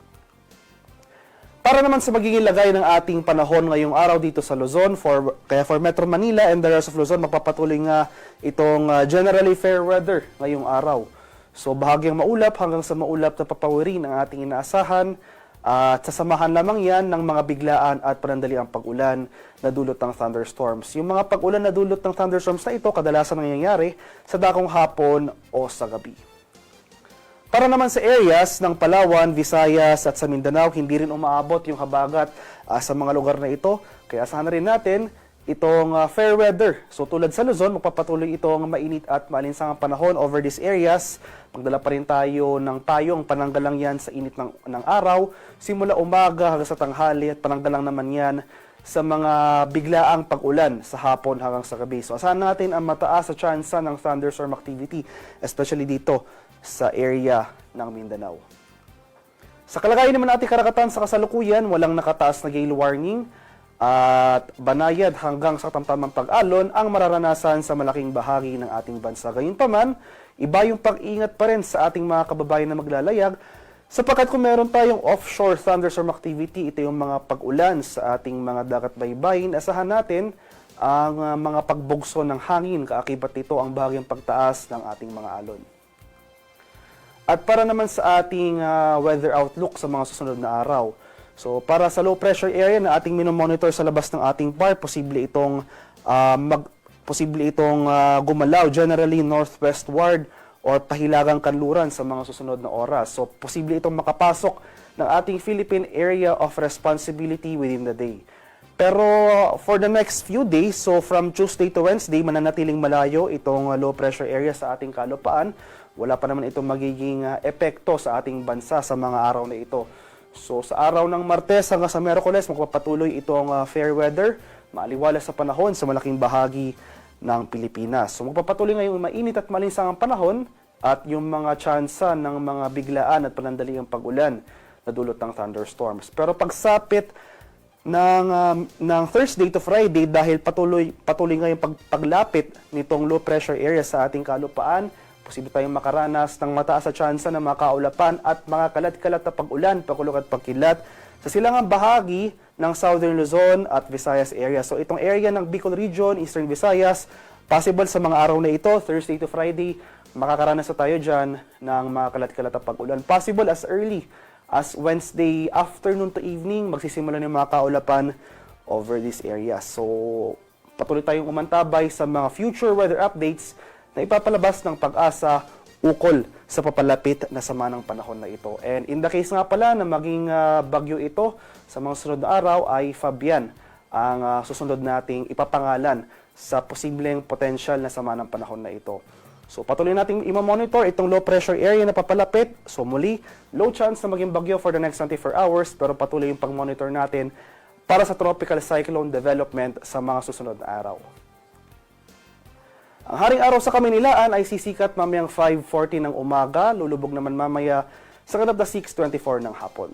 Para naman sa magiging lagay ng ating panahon ngayong araw dito sa Luzon, for Metro Manila and the rest of Luzon, magpapatuloy nga itong generally fair weather ngayong araw. So bahagyang maulap hanggang sa maulap na papawirin ang ating inaasahan at sasamahan lamang yan ng mga biglaan at panandaliang pag-ulan na dulot ng thunderstorms. Yung mga pag-ulan na dulot ng thunderstorms na ito kadalasan nangyayari sa dakong hapon o sa gabi. Para naman sa areas ng Palawan, Visayas at sa Mindanao, hindi rin umaabot yung habagat sa mga lugar na ito. Kaya asahan na rin natin itong fair weather. So tulad sa Luzon, magpapatuloy itong mainit at malinsangang panahon over these areas. Magdala pa rin tayo ng payong, pananggalang yan sa init ng araw. Simula umaga hanggang sa tanghali at pananggalang naman yan sa mga biglaang pag-ulan sa hapon hanggang sa gabi. So asahan natin ang mataas sa tsansa ng thunderstorm activity, especially dito sa area ng Mindanao. Sa kalagayan naman natin karakatan sa kasalukuyan, walang nakataas na gale warning at banayad hanggang sa tamtamang pag-alon ang mararanasan sa malaking bahagi ng ating bansa. Gayunpaman, iba yung pag-ingat pa rin sa ating mga kababayan na maglalayag sapagkat kung meron tayong offshore thunderstorm activity, ito yung mga pag-ulan sa ating mga dagat baybayin, asahan natin ang mga pagbugso ng hangin, kaakibat nito ang bahagyang pagtaas ng ating mga alon. At para naman sa ating weather outlook sa mga susunod na araw, so para sa low pressure area na ating minomonitor sa labas ng ating bar, posible itong gumalaw generally northwestward or pahilagang kanluran sa mga susunod na oras. So posible itong makapasok ng ating Philippine Area of Responsibility within the day. Pero for the next few days, so from Tuesday to Wednesday, mananatiling malayo itong low pressure area sa ating kalupaan. Wala pa naman itong magiging epekto sa ating bansa sa mga araw na ito. So sa araw ng Martes hanggang sa Miyerkules, magpapatuloy itong fair weather, maaliwalas sa panahon sa malaking bahagi ng Pilipinas. So magpapatuloy ngayong mainit at malinsangang panahon at yung mga tsansa ng mga biglaan at panandaliang pag-ulan na dulot ng thunderstorms. Pero pagsapit ng Thursday to Friday, dahil patuloy ngayong paglapit nitong low pressure area sa ating kalupaan, posible tayong makaranas ng mataas na tsansa ng mga kaulapan at mga kalat-kalat na pag-ulan, pagkulog at pagkilat sa silangang bahagi ng Southern Luzon at Visayas area. So itong area ng Bicol Region, Eastern Visayas, possible sa mga araw na ito, Thursday to Friday, makakaranas na tayo dyan ng mga kalat-kalat na pag-ulan. Possible as early as Wednesday afternoon to evening, magsisimula ng mga kaulapan over this area. So patuloy tayong umantabay sa mga future weather updates na ipapalabas ng Pag-asa ukol sa papalapit na sama ng panahon na ito. And in the case nga pala na maging bagyo ito sa mga susunod na araw ay Fabian ang susunod nating ipapangalan sa posibleng potential na sama ng panahon na ito. So patuloy nating i-monitor itong low pressure area na papalapit. So muli, low chance na maging bagyo for the next 24 hours pero patuloy yung pag-monitor natin para sa tropical cyclone development sa mga susunod na araw. Ang haring araw sa Kaminilaan ay sisikat mamayang 5:40 ng umaga, lulubog naman mamaya sa kanab na 6:24 ng hapon.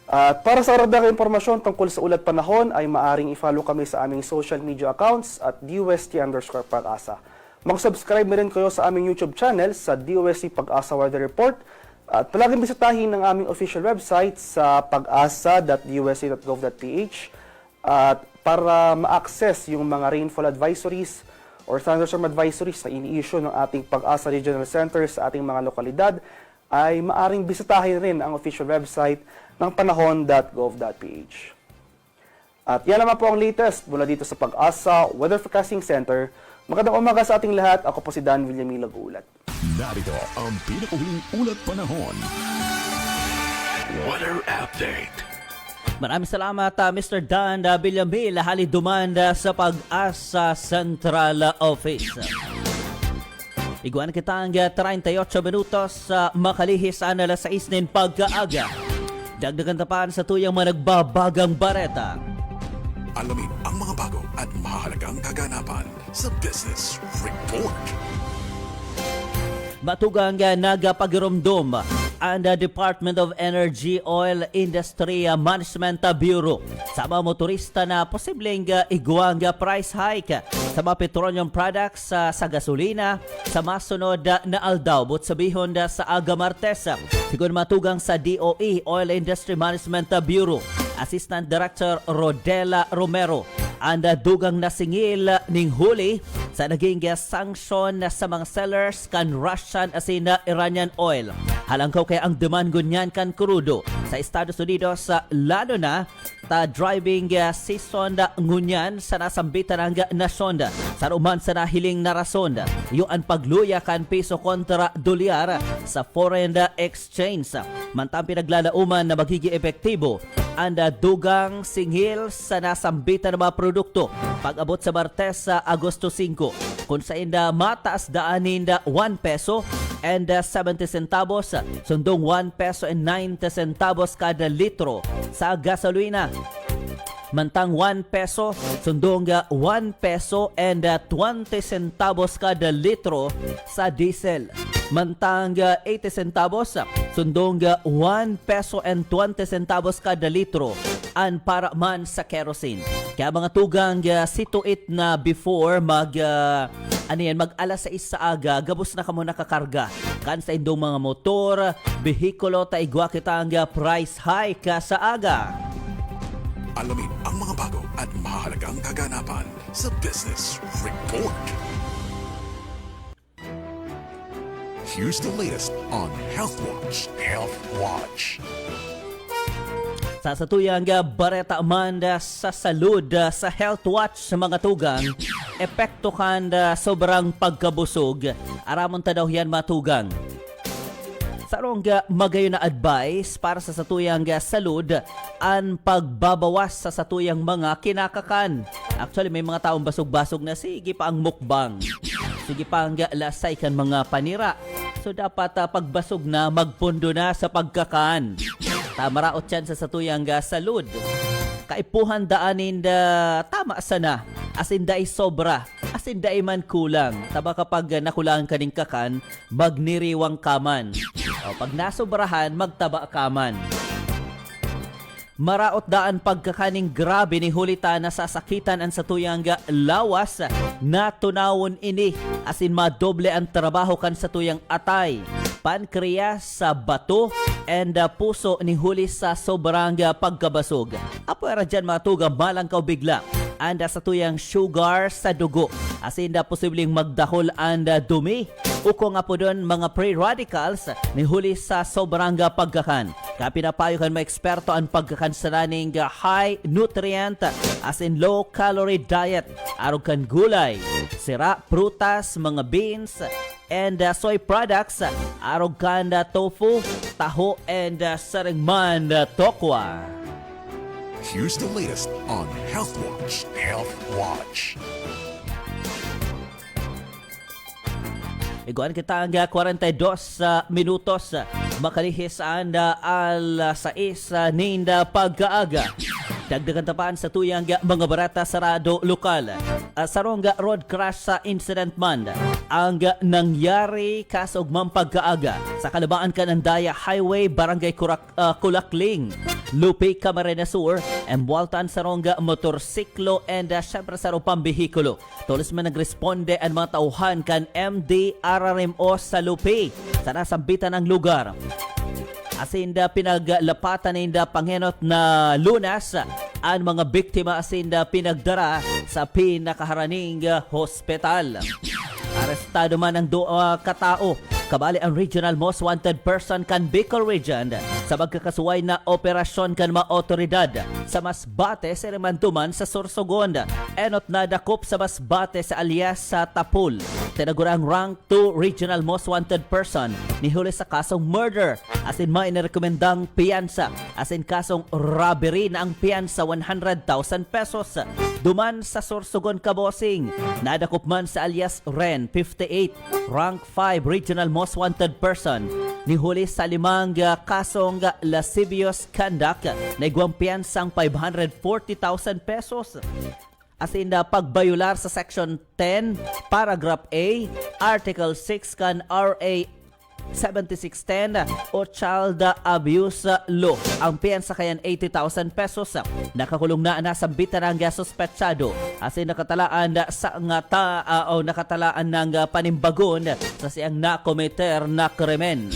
At para sa karagdagang impormasyon tungkol sa ulat panahon ay maaring i-follow kami sa aming social media accounts at DOST_Pag-asa. Mag-subscribe na rin kayo sa aming YouTube channel sa DOST Pag-asa Weather Report at palaging bisitahin ang aming official website sa pag-asa.dost.gov.ph at para ma-access yung mga rainfall advisories or thunderstorm advisories na ini-issue ng ating Pag-asa Regional Center sa ating mga lokalidad, ay maaring bisitahin rin ang official website ng panahon.gov.ph. At yan naman po ang latest mula dito sa Pag-asa Weather Forecasting Center. Magandang umaga sa ating lahat. Ako po si Dan Villamil Lagulat. Narito ang pinakahuling ulat panahon. Weather Update. Maraming salamat Mr. Dan Villamil, halid dumanda sa Pag-asa Central Office. Iguan kita ang 38 minutos makalihis ang alas 6 ng pagkaaga. Dagdagan tapan sa tuyang mga nagbabagang bareta. Alamin ang mga bago at mahalagang kaganapan sa Business Report. Matugang nagapagirumdum ang Department of Energy Oil Industry Management Bureau sa mga motorista na posibleng iguang price hike sa mga petroleum products sa gasolina sa masunod na aldaw. But sabihon sa aga Martes, sigun matugang sa DOE Oil Industry Management Bureau, Assistant Director Rodela Romero, ang dugang nasingil ning huli sa naging sanction sa mga sellers kan Russian asin Iranian oil. Halangkaw kay ang demand gunyan kan crudo sa Estados Unidos, lalo na ta driving season ngunyan sa nasambitan ng nasyon sa ruman sa nahiling na rason yung ang pagluya kan piso kontra dolyar sa foreign exchange. Mantang pinaglalauman na magiging epektibo ang dugang singhil sa nasambitan ng mga produkto pag-abot sa Martes sa Agosto 5 kung sa inda mataas daanin 1 peso and 70 centavos sundong 1 peso and 90 centavos kada litro sa gasolina. Mantang 1 peso sundong 1 peso and 20 centavos kada litro sa diesel. Mantang 80 centavos sundong 1 peso and 20 centavos kada litro an para man sa kerosene. Kaya mga tugang situit na before mag alas 6 sa aga, gabos na kamo nakakarga kan sa indong mga motor, behikulo ta igwa kita ang price hike sa aga. Alamin ang mga bago at mahalagang kaganapan sa Business Report. Here's the latest on Health Watch. Health Watch. Sa satuyang bareta Amanda sa salud sa Health Watch sa mga tugang, epekto kan sobrang pagkabusog. Aramon ta daw yan matugang. Sarong magayo na advice para sa satuyang salud ang pagbabawas sa satuyang mga kinakakan. Actually, may mga taong basog-basog na sige pa ang mukbang. Sige pa ang lasay kan mga panira. So dapat pagbasog na magpundo na sa pagkakan. Tamaraot yan sa satuyang salud. Kaipuhan daanin tama sana. Asin dai sobra. Asin dai man kulang. Taba kapag nakulangan ka ning kakan, magniriwang kaman. O pag nasobrahan, magtaba kaman. Maraot daan pagkakaning grabe ni hulita na sasakitan ang satuyang lawas na tunawon ini. Asin madoble ang trabaho kan satuyang atay, pankreas, sa bato, and puso ni huli sa sobrang pagkabasog. Apo era dyan matugang malangkaw bigla anda sa tuyang sugar sa dugo. Asin da posibleng magdahol anda dumi. Uko nga po doon mga free radicals ni huli sa sobrang pagkakan. Kaya pinapayo kan mga eksperto ang pagkakan sa naning high nutrient as in low calorie diet. Arog kan gulay, sira, prutas, mga beans, and soy products. Arog kan tofu, taho, and saringman tokwa. Here's the latest on Health Watch. Health Watch. Iguan kita ang 42 minutos makalihis anda al 6 ninda pagkaaga. Dagdagan tapaan sa tuyang mga barata sarado lokal. Sarong road crash sa incident man ang nangyari kasog pagkaaga sa kalabaan Kanandaya Highway, Barangay Kulakling, Lupi, Camarines Sur, Embualtan sarong motorsiklo and syempre sarong pambihikulo. Tulos man nagresponde ang mga tauhan kan MDRRMO sa Lupi sa nasambitan ng lugar. Asinda pinaglapatan ninda Pangenot na Lunas ang mga biktima asinda pinagdara sa pinakaharaning hospital. Arestado man ang katao kabali ang regional most wanted person kan Bicol Region sa magkakasuway na operasyon kan mga otoridad sa Masbate, Sirimantuman sa Sorsogon. Enot na dakop sa Masbate sa alias sa Tapul. Tinagurang rank 2 regional most wanted person ni huli sa kasong murder asin may nirekomendang piyansa asin kasong robbery na ang piyansa 100,000 pesos. Duman sa Sorsogon, Kabosing, nadakop man sa alias Ren 58, rank 5 regional most wanted person ni huli sa 5 kasong lascivious conduct na igwang piyansang 540,000 pesos. as in pagbayular sa Section 10, Paragraph A, Article 6 kan RA 7610 o Child Abuse Law. Ang piyansa kayan 80,000 pesos. Nakakulong na nasambitan ang suspetsado as in nakatalaan sa nakatalaan ng panimbagon sa siyang nakometer na krimen.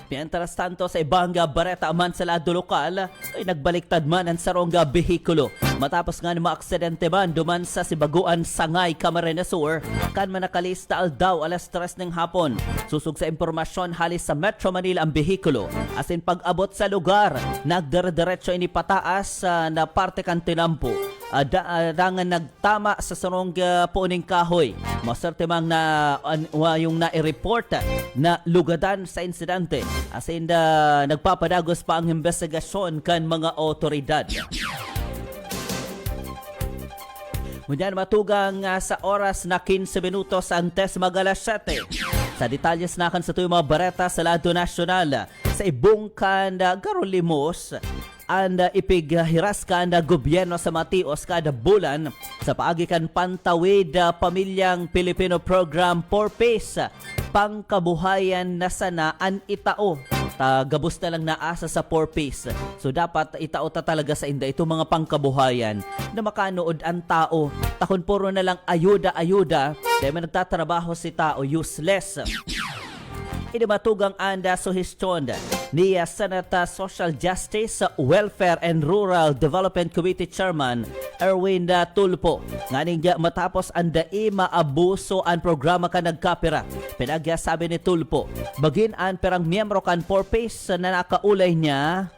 Mientras tanto, sa ibang bareta man sa lado lokal ay nagbaliktad man ang sarong behikulo. Matapos nga maaksidente man duman sa Sibaguan, Sangay, Camarines Sur, kan manakalista aldaw alas 3 ng hapon. Susug sa impormasyon halis sa Metro Manila ang behikulo. As in pag-abot sa lugar, nagdire-diretso ini pataas na parte kan tinampo. Dangan nagtama sa sarong puning kahoy. Maserte mang yung na-report na lugadan sa insidente. As in nagpapadagos pa ang investigasyon kan mga otoridad. Ngunyan matugang sa oras na 15 minutos antes mag-alas 7. Sa detalyes na kan sa tuyong mga bareta sa lado nasyonal, sa ibungkan Garolimos, and ipighiras kan gobyerno sa Matios kada bulan sa paagikan pantawid pamilyang Pilipino Program for Peace, pangkabuhayan na sanaan itao. Gabos na lang naasa sa for peace. So dapat itao ta talaga sa inda itong mga pangkabuhayan na makanood ang tao. Takon puro na lang ayuda. Dahil man nagtatrabaho si tao useless. Inimatugang anda suhestyon ni Senate Social Justice, Welfare and Rural Development Committee Chairman Erwin Tulpo. Nganing matapos anda maabuso ang programa ka nagkapira. Pinagsabi ni Tulpo, bagin ang perang miyembro kan for peace na nakaulay niya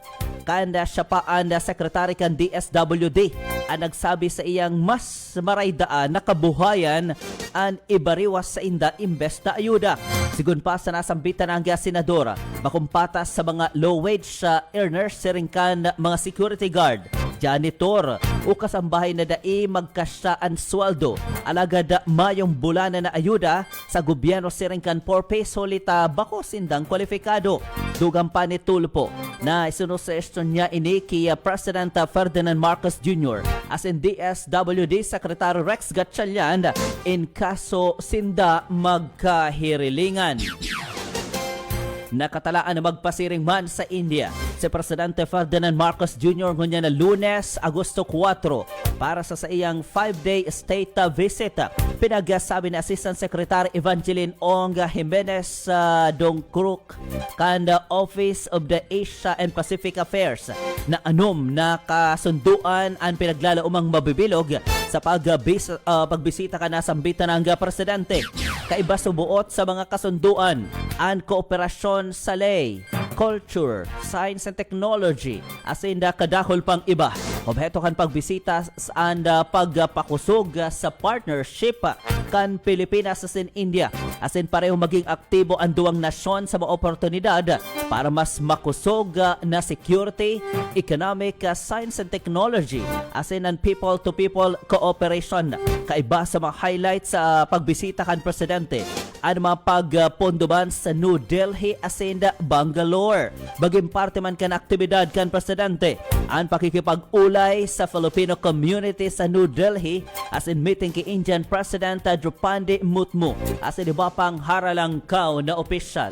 kanda siya pa ang Secretary kan DSWD ang nagsabi sa iyang mas maraydaan na kabuhayan ang ibariwas sa inda imbes na ayuda. Sigun pa sa nasambitan ng senadora, makumpatas sa mga low-wage earners siringkan mga security guard, janitor o kasambahay na dai magkasya ang sweldo. Alagad mayong bulana na ayuda sa gobyerno siringkan for peso lita bako sindang kwalifikado. Dugang pa ni Tulpo na isinusesyon niya ini kay President Ferdinand Marcos Jr. as in DSWD Secretary Rex Gatchalian in kaso sinda magkahirilingan. Nakatalaan na magpasiring man sa India si Presidente Ferdinand Marcos Jr. ngunya na Lunes, Agosto 4 para sa iyang 5-day state visit. Pinagsabi ni Assistant Secretary Evangeline Ong Jimenez Dongkruk kan Office of the Asia and Pacific Affairs na na kasunduan ang pinaglalaumang mabibilog sa pagbisita ka na sambitan ng presidente. Kaiba subuot sa mga kasunduan ang kooperasyon sa lay, culture, science and technology as in kadahol pang iba. Obheto kan pagbisita and pagpakusog sa partnership kan Pilipinas as in India as in pareho maging aktibo ang duwang nasyon sa mga oportunidad para mas makusog na security, economic, science and technology as in ang people-to-people cooperation. Kaiba sa mga highlights sa pagbisita kan presidente ang mga pagpondoban sa New Delhi as in Bangalore. Baging parte man kan aktibidad kan presidente ang pakikipag-ulay sa Filipino community sa New Delhi as in meeting kay Indian President Draupadi Murmu as in iba pang haralangkaw na opisyal.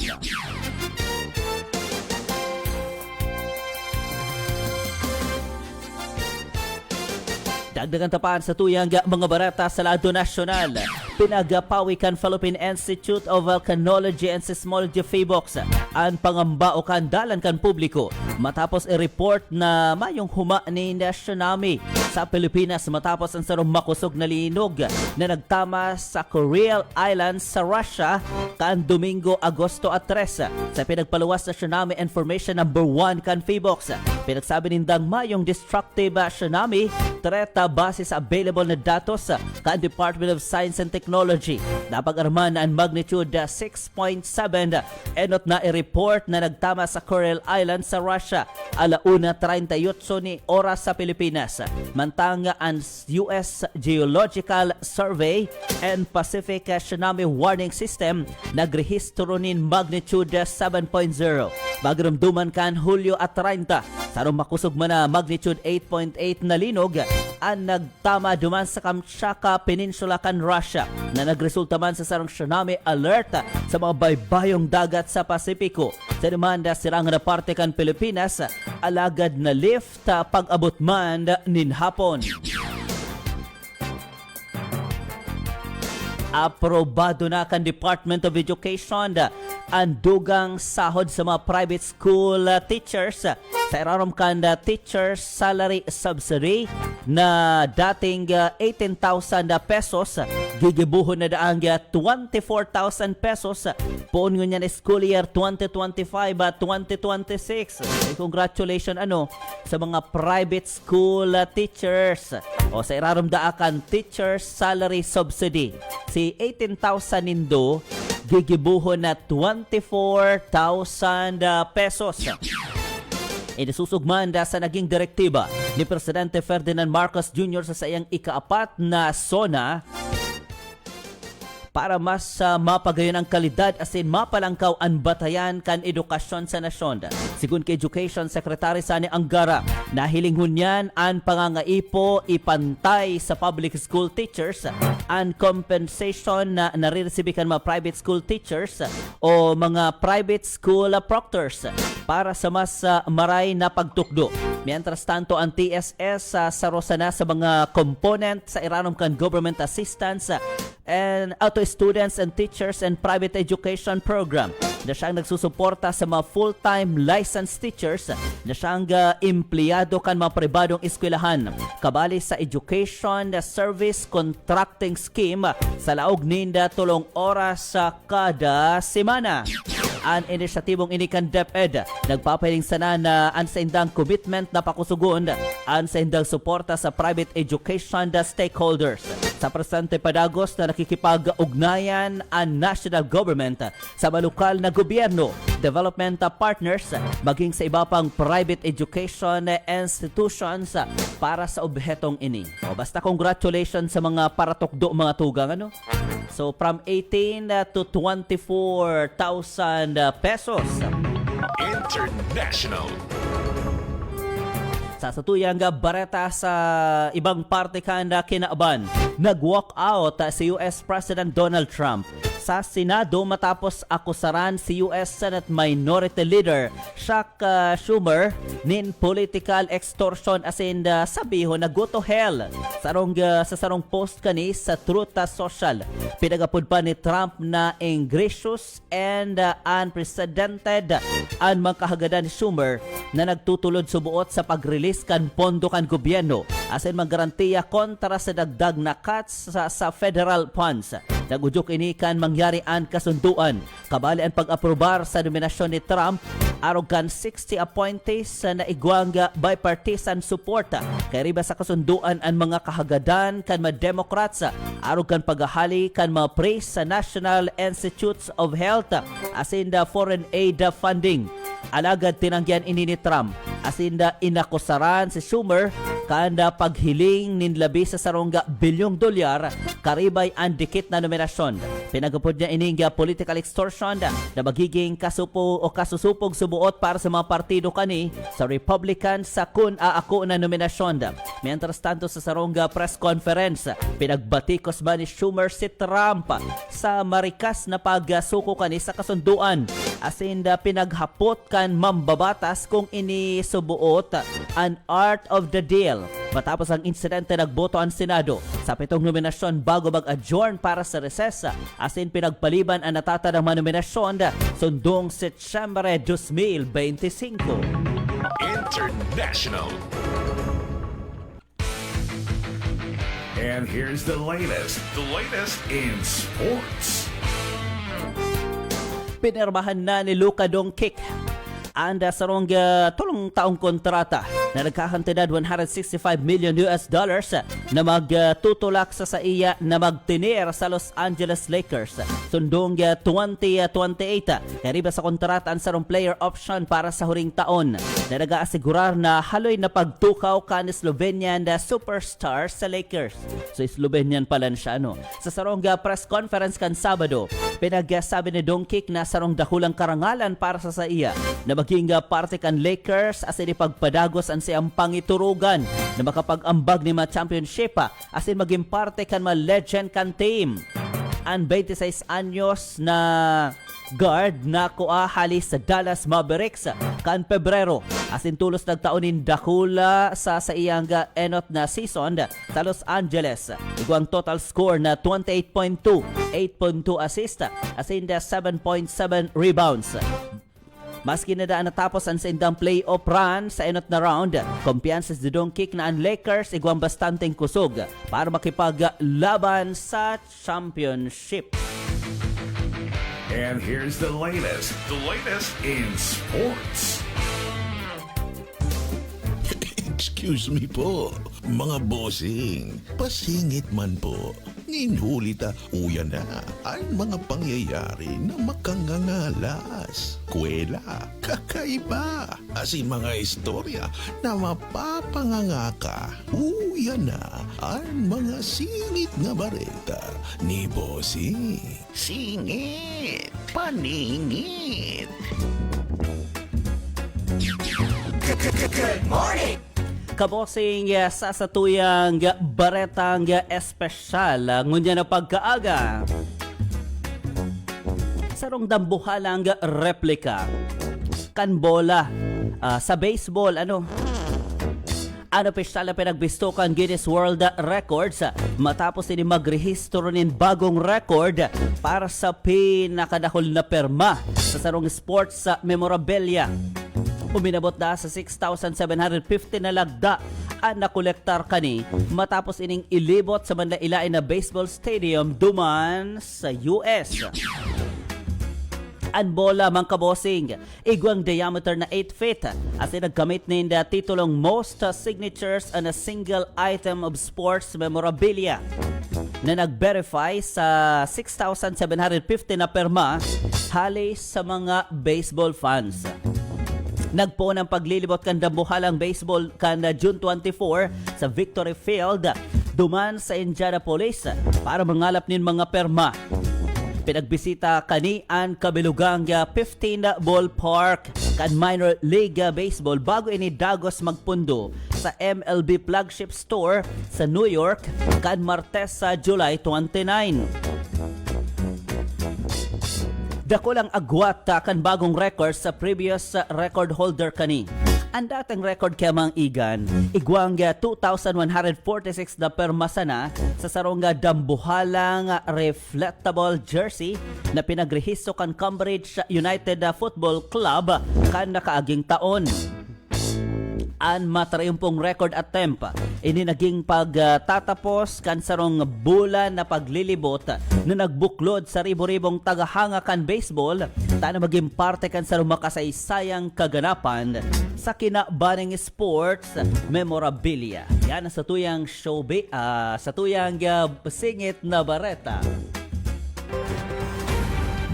Dagdagan tapaan sa tuyang mga barata sa lado nasyonal. Pinagapawikan Philippine Institute of Volcanology and Seismology PHIVOLCS ang pangamba o kandalan kan publiko matapos i-report na mayong huma ni tsunami sa Pilipinas matapos ang sarong makusog na linog na nagtama sa Kuril Islands sa Russia kan Domingo, Agosto 3 sa pinagpaluwas na Tsunami Information number 1 kan PHIVOLCS. Pinagsabi nindang mayong destructive tsunami threat base sa available na datos kan Department of Science and Technology. Napag-arman ang magnitude 6.7 enot na i-report na nagtama sa Kuril Islands sa Russia 1:38 ni oras sa Pilipinas. Samantang ang US Geological Survey and Pacific Tsunami Warning System nagrehistro nin magnitude 7.0. Magramduman kan Hulyo at 30. Sarong makusog man na magnitude 8.8 na linog ang nagtama duman sa Kamchatka Peninsula kan Russia na nagresulta man sa sarong tsunami alert sa mga baybayong dagat sa Pasipiko. Sa demanda sirangan na parte kan Pilipinas, alagad na lift pag-abot man nin hapon. Aprobado na kan Department of Education ang dugang sahod sa mga private school teachers sa irarom kan teacher salary subsidy na dating 18,000 pesos gigibuhon na daang 24,000 pesos poon ngunyan school year 2025-2026. Congratulations sa mga private school teachers o sa irarom daakan teacher salary subsidy. Si 18,000 nindo gigibuhon na 24,000 pesos. Inisusugman sa naging direktiba ni Presidente Ferdinand Marcos Jr. sa sayang ika-4 na SONA para mas mapagayon ang kalidad asin mapalangkaw ang batayan kan edukasyon sa nasyon. Sigun kay Education Secretary Sani Angara, nahilinghon yan ang pangangaipo ipantay sa public school teachers ang compensation na nariresibikan mga private school teachers o mga private school proctors para sa mas maray na pagtukdo. Mientras tanto, ang TSS sarosa na sa mga component sa iranom kan government assistance and auto students and teachers and private education program na siyang nagsusuporta sa mga full-time licensed teachers na siyang empleyado kan mga pribadong eskwelahan kabali sa education service contracting scheme sa laog ninda 3 oras sa kada semana. Ang inisyatibong inikan DepEd nagpapahiling sana na ang sa indang commitment na pakusugon ang sa indang suporta sa private education stakeholders. Sa Presidente Padagos na nakikipag-ugnayan ang national government sa malukal na gobyerno, development partners, maging sa iba pang private education institutions para sa obhetong ini. O basta congratulations sa mga paratukdo mga tugang So from 18 to 24,000 pesos. International. Sa satuyang bareta sa ibang parte kanda kinaaban, nag-walk out si US President Donald Trump sa Senado matapos akusaran si US Senate Minority Leader Chuck Schumer nin political extortion as in sabihon na go to hell. Sa sarong post kani sa Truth Social, pinagapod pa ni Trump na ingracious and unprecedented ang makahagadan ni Schumer na nagtutulod subuot sa pag-release kan pondo kan gobyerno as in magarantiya kontra sa dagdag na cuts sa federal funds. Nagudyok ini kan mangyari ang kasunduan kabali ang pag-aprobar sa nominasyon ni Trump arog kan 60 appointees na igwang bipartisan support kay riba sa kasunduan ang mga kahagadan kan mga Democrats arog kan paghahali kan mga praise sa National Institutes of Health as in the foreign aid funding. Alagad tinanggihan ini ni Trump as in the inakusaran si Schumer kanda paghiling nin labi sa sarongga bilyong dolyar karibay ang dikit na nominasyon. Pinagupod niya ining political extortion na magiging kasusupog subuot para sa mga partido kani sa Republican sa kun aako na nominasyon. Mientras tanto sa sarongga press conference, pinagbatikos ba ni Schumer si Trump sa marikas na pagsuko kani sa kasunduan as in pinaghapot kan mambabatas kung ini subuot an art of the deal. Matapos ang insidente, nagboto ang Senado sa 7 nominasyon bago mag-adjourn para sa recess as in pinagpaliban ang natatadang mga nominasyon sundong Setyembre 2025. International. And here's the latest in sports. Pinirmahan na ni Luka Doncic And sarong tulong taong kontrata na nagkakantidad $165 million na magtutulak sa iya na magtinir sa Los Angeles Lakers. Sundong 2028. Kariba sa kontrata ang sarong player option para sa huring taon na nag-aasigurar na haloy na pagtukaw kan Slovenian superstar sa Lakers. So Slovenian pala siya, no? Sa sarong press conference kan Sabado, pinagsabi ni Doncic na sarong dakulang karangalan para sa iya na maging parte kan Lakers as in ipagpadagos ang siyang pangiturugan na makapag-ambag ni championship as in maging parte kan legend kan team. Ang 26 anyos na guard na kuahali sa Dallas Mavericks kan Pebrero as in tulos nagtaonin dakula sa iyang enot na season sa Los Angeles. Iguang total score na 28.2, 8.2 assist as in 7.7 rebounds. Maski na daan natapos ang sindang playoff run sa enot na round, kumpiyansa si Doncic na ang Lakers iguang bastanteng kusog para makipaglaban sa championship. And here's the latest in sports. Excuse me po, mga bossing. Pasingit man po. Ninhulita uya na ang mga pangyayari na makangangalas. Kwela, kakaiba. Asin mga istorya na mapapangangaka. Uya na ang mga singit nga bareta ni bossing. Singit, paningit. Good morning! Kabosing sa satuyang baretang espesyal ngunya na pagkaaga. Sarong dambuhalang replika kan bola sa baseball ano opisyal na pinagbisto kan Guinness World Records matapos ini magrehistro nin bagong record para sa pinakadakol na perma sa sarong sports memorabilia. Uminabot na sa 6,750 na lagda ang nakolektar kani matapos ining ilibot sa manlailain na baseball stadium duman sa US. Ang bola mga kabosing, igwang diameter na 8 feet as nagkamit na titulong most signatures on a single item of sports memorabilia na nag-verify sa 6,750 na perma hali sa mga baseball fans. Nagpo ng paglilibot kan dambuhalang baseball kan June 24 sa Victory Field duman sa Indianapolis para mangalap nin mga perma. Pinagbisita kani ang kabilugang 15 ballpark kan minor league baseball bago ini dagos magpundo sa MLB flagship store sa New York kan Martes sa July 29. Dakulang agwat kan bagong record sa previous record holder kani. Ang dating record kay Mang Igan, igwang 2,146 na permasa na sa sarong dambuhalang reflectable jersey na pinagrehisto kan Cambridge United Football Club kan nakaaging taon. Ang matrayumpong record attempt ini naging pagtatapos kan sarong bulan na paglilibot na nagbuklod sa ribo-ribong tagahanga kan baseball na maging parte kan sarong makasaysayang kaganapan sa kinabaning sports memorabilia. Yan sa tuyang showbiz, sa tuyang singit na bareta.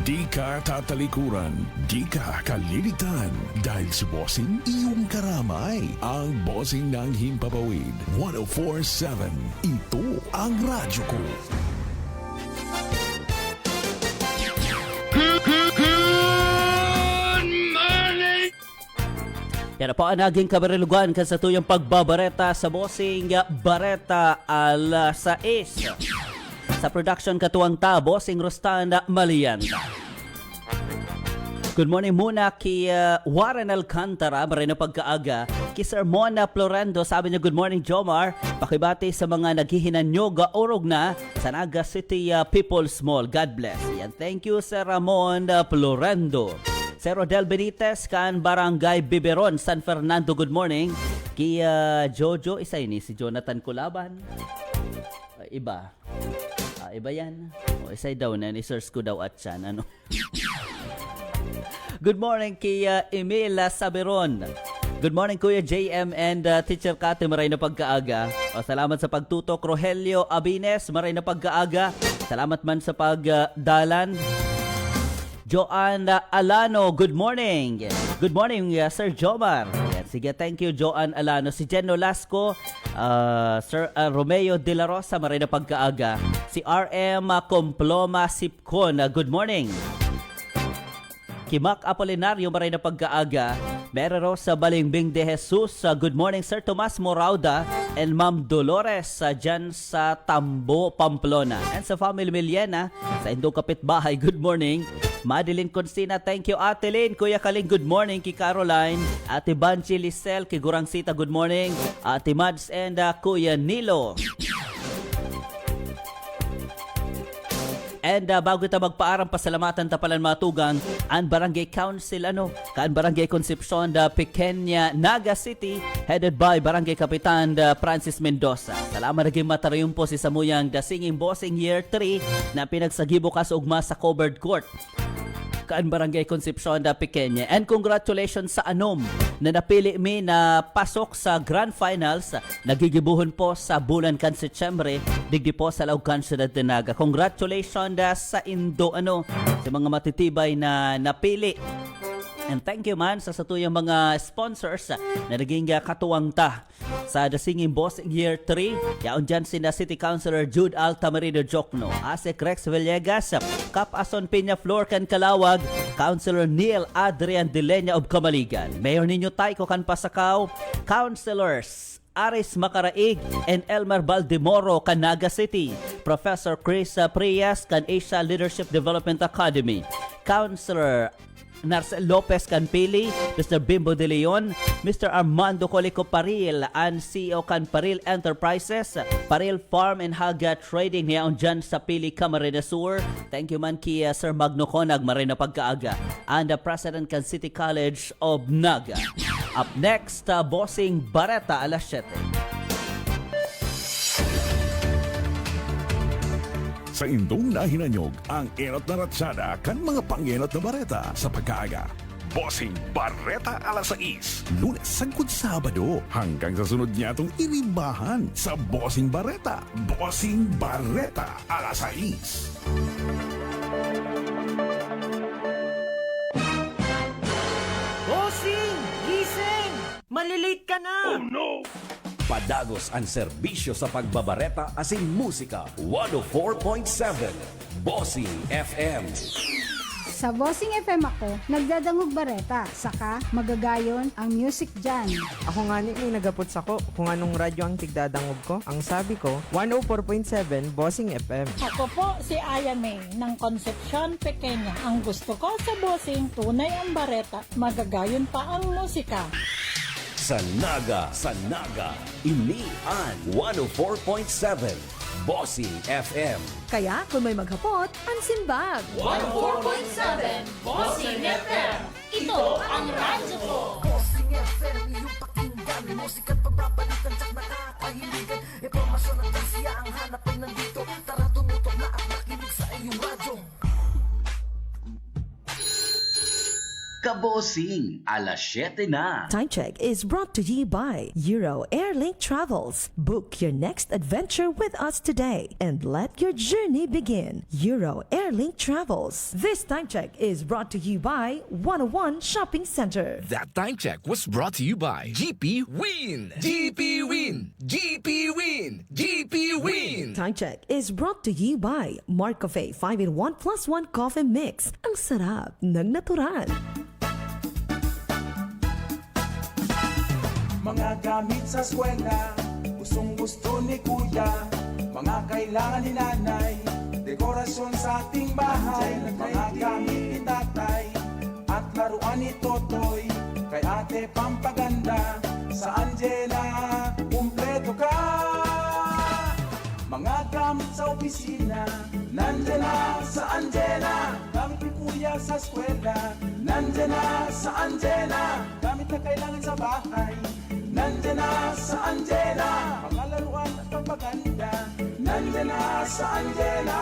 Di ka tatalikuran, di ka kalilitan. Dahil si Bossing, iyong karamay. Ang Bossing ng Himpapawid. 104.7. Ito ang radyo ko. Good morning! Yan po ang naging kabarilugan kan sa tuyang pagbabareta sa Bossing Bareta alas 6. Sa production katuwang ta, Bossing Rostan Malianta. Good morning muna kay Warren Alcantara, marino pagkaaga. Kay Sir Mona Florendo, sabi niya, good morning Jomar. Pakibati sa mga naghihinanyoga orog na sa Naga City People's Mall. God bless. Yan, thank you Sir Ramon Florendo. Sir Rodel Benitez, kan Barangay Biberon, San Fernando, good morning. Kay Jojo, isa ini si Jonathan Culaban. Iba. Iba yan. O, isay daw na. I-search ko daw at siya. Ano? Good morning kay Emil Saberon. Good morning Kuya JM and Teacher Kate, maray na pagkaaga. O, salamat sa pagtutok. Rogelio Abines, maray na pagkaaga. Salamat man sa pagdalan. Joan Alano, good morning. Good morning Sir Jomar. Yan, sige, thank you Joan Alano. Si Jen Nolasco, Sir Romeo De La Rosa, maray na pagkaaga. Si RM Comploma Sipcon, good morning. Kimak Apolinario, maray na pagkaaga. Mary Rosa Balingbing de Jesus, good morning Sir Tomas Morauda and Ma'am Dolores dyan sa Tambo, Pamplona. And sa family Miliana, sa Indo Kapitbahay, good morning. Madeline Consina, thank you Ate Lynn. Kuya Kaling, good morning. Ki Caroline, Ate Banchi Lisel, Ki Gurang Sita, good morning. Ate Mads and Kuya Nilo. And bago kita magpaarang pasalamatan tapalan matugang ang Barangay Council kan Barangay Concepcion Pequeña Naga City headed by Barangay Kapitan Francis Mendoza. Salamat naging matarayong po si Samuyang The Singing Bossing Year 3 na pinagsagibo ka sa ugma sa covered court kan Barangay Concepcion Pequeña. And congratulations sa anom na napili mi na pasok sa Grand Finals. Nagigibuhon po sa bulan kan Setyembre digdi po sa Laucan Ciudad de Naga. Congratulations sa Indo sa mga matitibay na napili. And thank you man sa satuyang mga sponsors na naging katuwang ta sa The Singing Bossing Year 3. Yaon dyan sina City Councilor Jude Altamirino Jokno, Asek Rex Villegas, Cap Ason Peña Flor kan Kalawag, Councilor Neil Adrian Delenya of Kamaligan, Mayor Ninyo Taiko kan Pasakaw, Councilors Aris Macaraig and Elmer Baldemoro kan Naga City, Professor Chris Prias kan Asia Leadership Development Academy, Councilor Narcel Lopez Canpili, Mr. Bimbo De Leon, Mr. Armando Colico Paril, and CEO kan Paril Enterprises, Paril Farm and Haga Trading niyaon dyan sa Pili, Camarines Sur. Thank you man kay Sir Magno Conag, maray na pagkaaga. And the President kan City College of Naga. Up next, Bossing Bareta, alas 7. Sa indong nahinanyog ang enot na ratsada kan mga pangenot na bareta sa pagkaaga. Bossing Bareta alas 6, Lunes sagkod Sabado, hanggang sa sunod niya itong iribahan sa Bossing Bareta. Bossing Bareta alas 6. Bossing! Gising! Malilate ka na! Oh no! Padagos ang serbisyo sa pagbabareta asin musika. 104.7 Bossing FM. Sa Bossing FM ako, nagdadangog bareta, saka magagayon ang music dyan. Ako nga may nagapot sako kung anong radyo ang tigdadangog ko. Ang sabi ko, 104.7 Bossing FM. Ako po si Aya May ng Concepcion Pequeña. Ang gusto ko sa Bossing, tunay ang bareta, magagayon pa ang musika. Sa Naga, ini ang 104.7 Bossing FM. Kaya kung may maghapot, ang simbag. 104.7 Bossing FM. Ito ang radyo ko. Bossing FM, iyong pakinggan. Musika't pagbabalikan, tsak nakakahiligan. Impormasyon at tansiya ang hanap ay nandito. Tara tumutok na at makinig sa iyong radyo. Kabosing, alas 7 na. Time check is brought to you by Euro Airlink Travels. Book your next adventure with us today and let your journey begin. Euro Airlink Travels. This time check is brought to you by 101 Shopping Center. That time check was brought to you by GP Win. GP Win. GP Win. GP Win. Time check is brought to you by Mark Cafe 5-in-1 plus 1 coffee mix. Ang sarap ng natural. Mga gamit sa eskwela, gustong gusto ni kuya. Mga kailangan ni nanay, dekorasyon sa ating bahay. Mga gamit ni tatay, at laruan ni Totoy. Kay ate pampaganda, sa Angela, kumpleto ka. Mga gamit sa opisina, nandyan na sa Angela. Gamit ni kuya sa eskwela, nandyan na sa Angela. Gamit na kailangan sa bahay, nandyan na sa Angela. Mga laruan at pampaganda, nandyan nandyan na sa Anjena.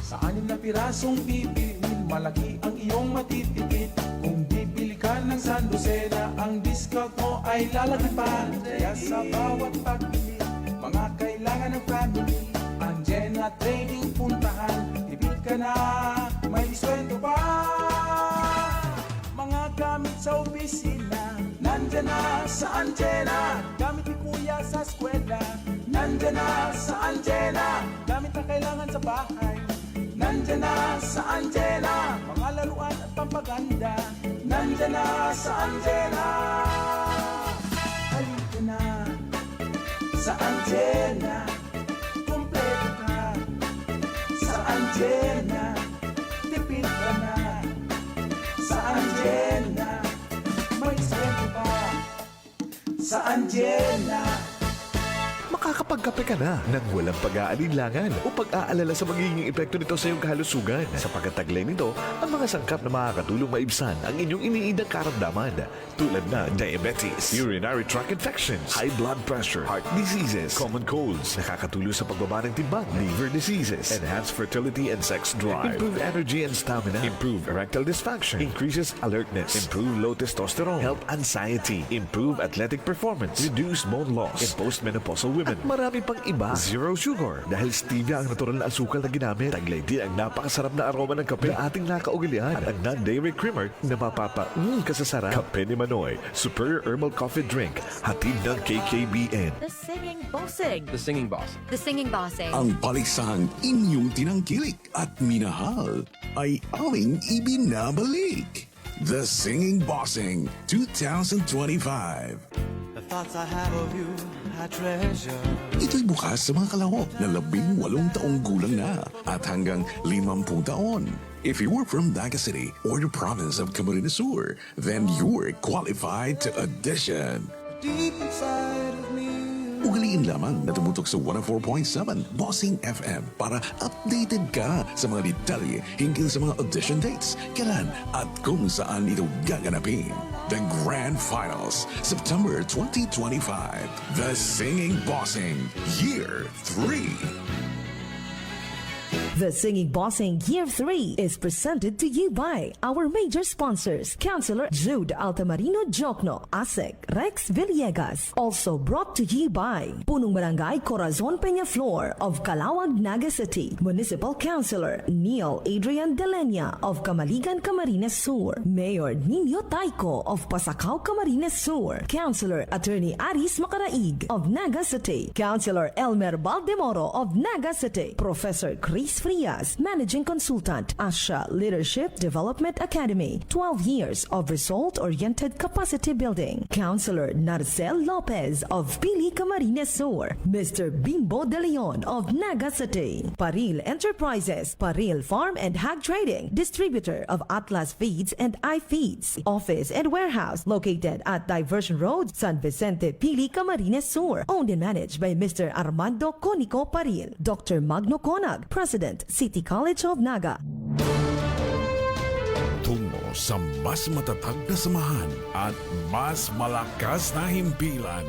Sa 6 na pirasong pipiliin, malaki ang iyong matitipid. Kung bibili ka ng sandosena, ang discount mo ay lalaki pa. Kaya sa bawat pagbili, mga kailangan ng family, Anjena Trading puntahan. Tipid ka na, may diskwento pa. Mga gamit sa opisina, nandyan na sa Anjena. Gamit ni kuya sa eskwela, nandyan na sa Anjena. Gamit na kailangan sa bahay, nandyan na sa Anjena. Mga laruan at pampaganda, nandyan na sa Anjena. Halika na sa Anjena, kompleto ka sa Anjena. Tipid ka na sa Anjena, may swerte pa sa Anjena. Makakapagkape ka na nang walang pag-aalinlangan o pag-aalala sa magiging epekto nito sa iyong kalusugan. Sapagkat taglay nito ang mga sangkap na makakatulong maibsan ang inyong iniidang karamdaman tulad na diabetes, urinary tract infections, high blood pressure, heart diseases, common colds, nakakatulong sa pagbaba ng timbang, liver diseases, enhance fertility and sex drive, improve energy and stamina, improve erectile dysfunction, increases alertness, improve low testosterone, help anxiety, improve athletic performance, reduce bone loss in postmenopausal women, at marami pang iba. Zero sugar dahil stevia ang natural na asukal na ginamit. Taglay din ang napakasarap na aroma ng kape na ating nakaugalian at ang non-dairy creamer na kasasarap. Kape ni Manoy, Superior Herbal Coffee Drink, hatid ng KKBN. The Singing Bossing. The Singing Boss. The Singing Bossing. Ang paliksahang inyong tinangkilik at minahal ay aming ibinabalik. The Singing Bossing 2025. The thoughts I have of you, I treasure. Ito'y bukas sa mga kalahok na 18 taong gulang na at hanggang 50 taon. If you are from Naga City or the province of Camarines Sur, then you're qualified to audition. Deep inside of me. Ugaliin lamang na tumutok sa 104.7 Bossing FM para updated ka sa mga detalye hinggil sa mga audition dates, kailan at kung saan ito gaganapin. The Grand Finals, September 2025. The Singing Bossing, Year 3. The Singing Bossing Year 3 is presented to you by our major sponsors, Councilor Jude Altamarino Jocno, ASEC, Rex Villegas. Also brought to you by Punong Barangay Corazon Peñaflor of Calawag, Naga City, Municipal Councilor Neil Adrian Delenya of Camaligan, Camarines Sur, Mayor Nino Taiko of Pasacao, Camarines Sur, Councilor Attorney Aris Macaraig of Naga City, Councilor Elmer Baldemoro of Naga City, Professor Chris Frias, Managing Consultant, Asha Leadership Development Academy, 12 years of result-oriented capacity building. Councilor Narcel Lopez of Pili, Camarines Sur, Mr. Bimbo De Leon of Naga City, Paril Enterprises, Paril Farm and Hog Trading, distributor of Atlas Feeds and iFeeds, office and warehouse located at Diversion Road, San Vicente, Pili, Camarines Sur, owned and managed by Mr. Armando Conico Paril, Dr. Magno Conag, President, City College of Naga. Tungo sa mas matatag na samahan at mas malakas na himpilan.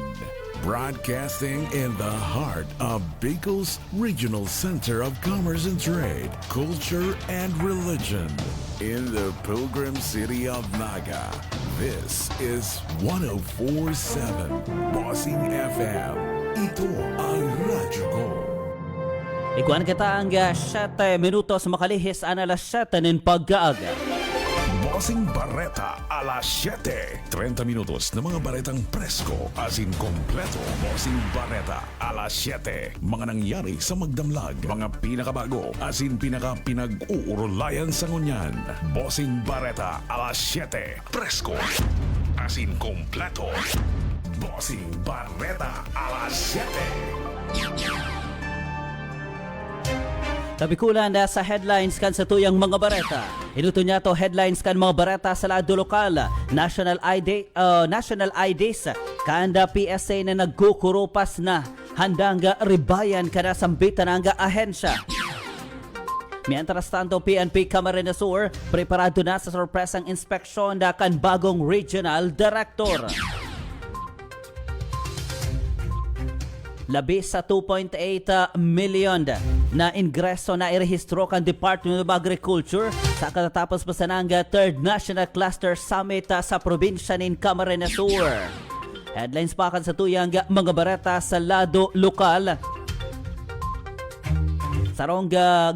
Broadcasting in the heart of Bicol's Regional Center of Commerce and Trade, Culture and Religion. In the Pilgrim City of Naga, this is 104.7 Bossing FM. Ito ang radyo ko. Ikuan kita ang 7 minutos makalihis ang alas 7 ng pagkaaga. Bossing Barreta alas 7. 30 minutos na mga baretang presko asin kompleto. Bossing Barreta alas 7. Mga nangyari sa magdamlag, mga pinakabago asin pinag-uurulayan sa ngunyan. Bossing Barreta alas 7. Presko asin kompleto. Bossing Barreta alas 7. Tabikulan na sa headlines kan sa tuyang mga bareta. Inuto niya to headlines kan mga bareta sa lado lokal. National IDs kanda PSA na nagkukurupas na handang ribayan kada sambitan ang ahensya. Mientras tanto, PNP Camarines Sur preparado na sa sorpresang inspeksyon na kan bagong regional director. Labi sa 2.8 million na ingreso na irehistro kan Department of Agriculture sa katatapos pa sa nang 3rd National Cluster Summit sa probinsya ng Camarines Sur. Headlines pa kan sa tuyang mga bareta sa lado lokal. Sarong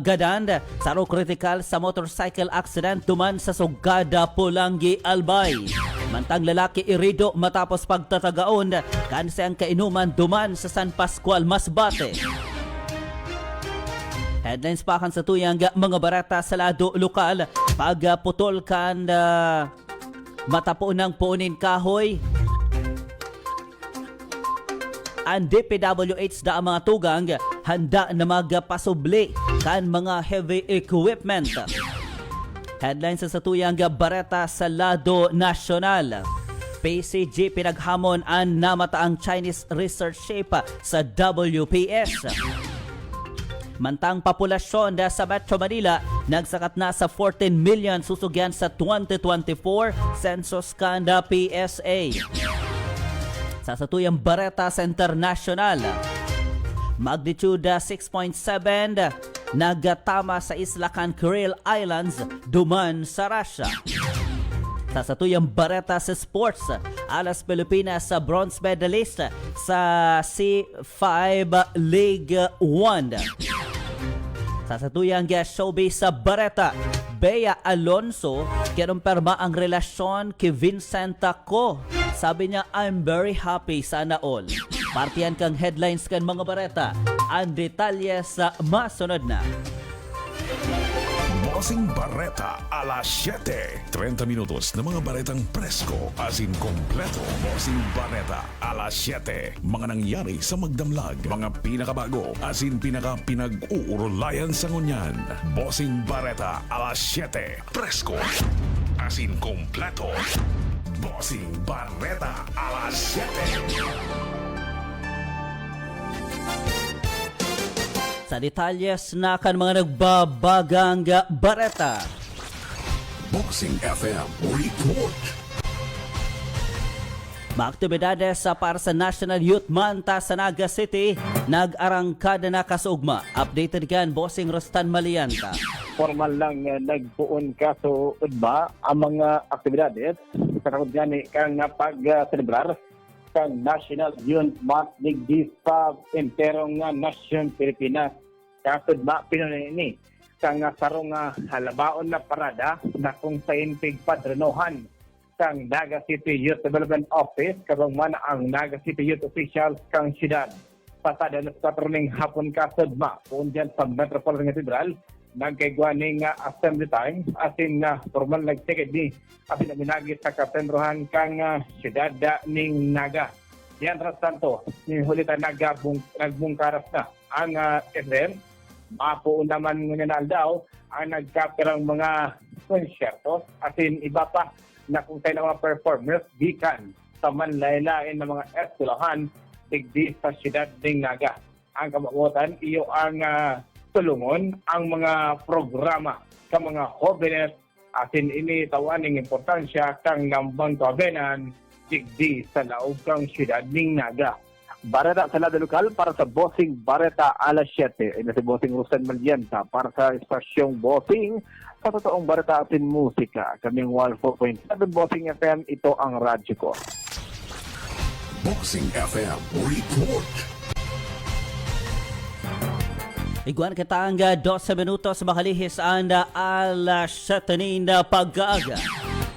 gadand, sarong kritikal sa motorcycle accident duman sa Sugada, Pulangi, Albay. Mantang lalaki irido matapos pagtatagaon kan siyang kainuman duman sa San Pascual, Masbate. Headlines pa kan sa tuyang mga barata sa lado lokal. Pagputol kan matapo ng puunin kahoy. Ang DPWH da ang mga tugang handa na magpasubli kan mga heavy equipment. Headlines sa tuyang bareta sa lado nasyonal. PCG pinaghamon ang namataang Chinese research ship sa WPS. Mantang populasyon sa Metro Manila nagsakat na sa 14 million susugyan sa 2024 census kanda PSA. Sa satuyang bareta sa international, magnitude 6.7 nagatama sa isla kan Kuril Islands duman sa Russia. Sa satuyang bareta sa sports, alas Pilipinas sa bronze medalist sa C5 League 1. Sa satuyang showbiz sa bareta, Bea Alonso kinumpirma ang relasyon kay Vincent Ko. Sabi niya, I'm very happy, sana all. Partiyan kang headlines kan mga bareta. Ang detalye sa masunod na. Bossing Barreta alas 7. 30 minutos na mga baretang presko asin kompleto. Bossing Barreta alas 7. Mga nangyari sa magdamlag, mga pinakabago asin pinag-uurulayan sa ngunyan. Bossing Barreta alas 7. Presko asin kompleto. Bossing Barreta alas 7. Sa detalyes na kan mga nagbabagang bareta. Boxing FM Report. Maaktibidades para sa National Youth Month sa Naga City, nag-arangkada na kasugma. Updated kan Bossing Rostan Malianta. Formal lang nagpuon ka so udba ang mga aktibidades sa kakot gani kang pag-celebrar kang National Youth Month digdi sa enterong Nasyon Pilipinas. Kasud ba pinunay ini kang sarong halabaon na parada na kung sa inpig padrenohan kang Naga City Youth Development Office kabang man ang Naga City Youth Officials kang siyudad. Pasada na sa katroning hapon kasud ba kung dyan sa Metropolitan Cathedral nagkaigwaning assembly time asin formal nagtikid ni asin na minagit sa kapendrohan kang siyudad ning Naga. Yan ras tanto ni hulita nagbungkaras na ang event. Mapuon naman ngunyan na daw ang nagkapirang mga konsyertos asin iba pa na kung tayo ng mga performers gikan sa manlaylain ng mga eskulahan digdi sa siyudad ning Naga. Ang kamabutan iyo ang tulungon ang mga programa sa mga jóvenes asin ini tawaning importansya kang ngambang kabenan digdi sa laog kang siyudad ning Naga. Bareta sa lado lokal para sa Bossing Bareta alas 7. Ina si Bossing Rostan Malianta para sa espasyong Bossing sa totoong bareta atin musika. Kaming 104.7 Bossing FM, ito ang radyo ko. Boxing FM Report. Iguan kita ang 12 minutos makalihis ang alas 7 na pag-aaga.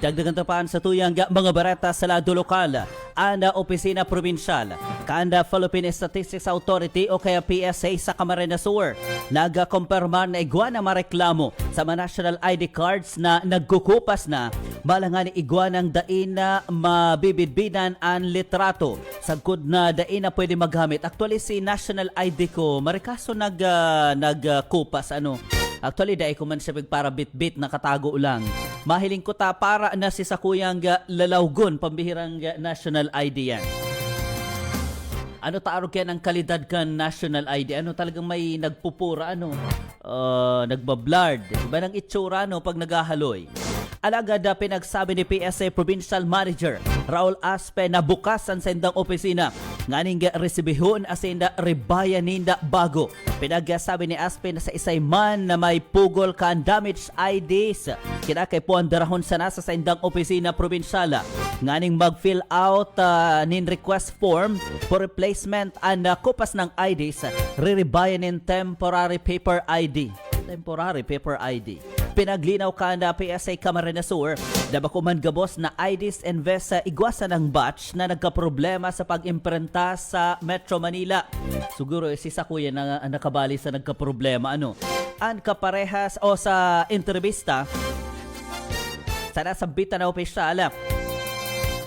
Dagdagan tapan sa tuyang mga bareta sa lado lokal, ang opisina probinsyal, kanda Philippine Statistics Authority o kaya PSA sa Camarines Sur, nagakumpirma na iguan na mareklamo sa mga national ID cards na nagkukupas na malangan ni iguan ng dain na mabibidbidan ang litrato. Sagkod na dain na pwede maghamit. Actually si national ID ko, marikaso nagkupas ano. Actually, dahil ko man siya para bit-bit nakatago lang. Mahiling ko ta para na si sakuyang lalawgon, pambihirang national ID yan. Ano taarog yan ang kalidad kan national ID? Ano talagang may nagpupura, nagbablard. Iba ng itsura, pag nagahaloy. Alagad pinagsabi ni PSA Provincial Manager Raul Aspe na bukas ang sendang opisina nganing resibihon asin rebayanin bago. Pinagsabi ni Aspen na sa isay man na may pugol kan damaged IDs kinakay po ang darahon sa nasa sa indang opisina probinsyala nganing mag-fill out nin request form for replacement and kupas ng IDs re-rebayanin temporary paper ID. Pinaglinaw ka na PSA Camarines Sur na bakuman gabos na IDs invest sa igwasa ng batch na nagkaproblema sa pag-imprenta sa Metro Manila. Siguro si Sakuya na nakabali sa nagkaproblema ang kaparehas o sa entrevista sa nasabitan na opisyala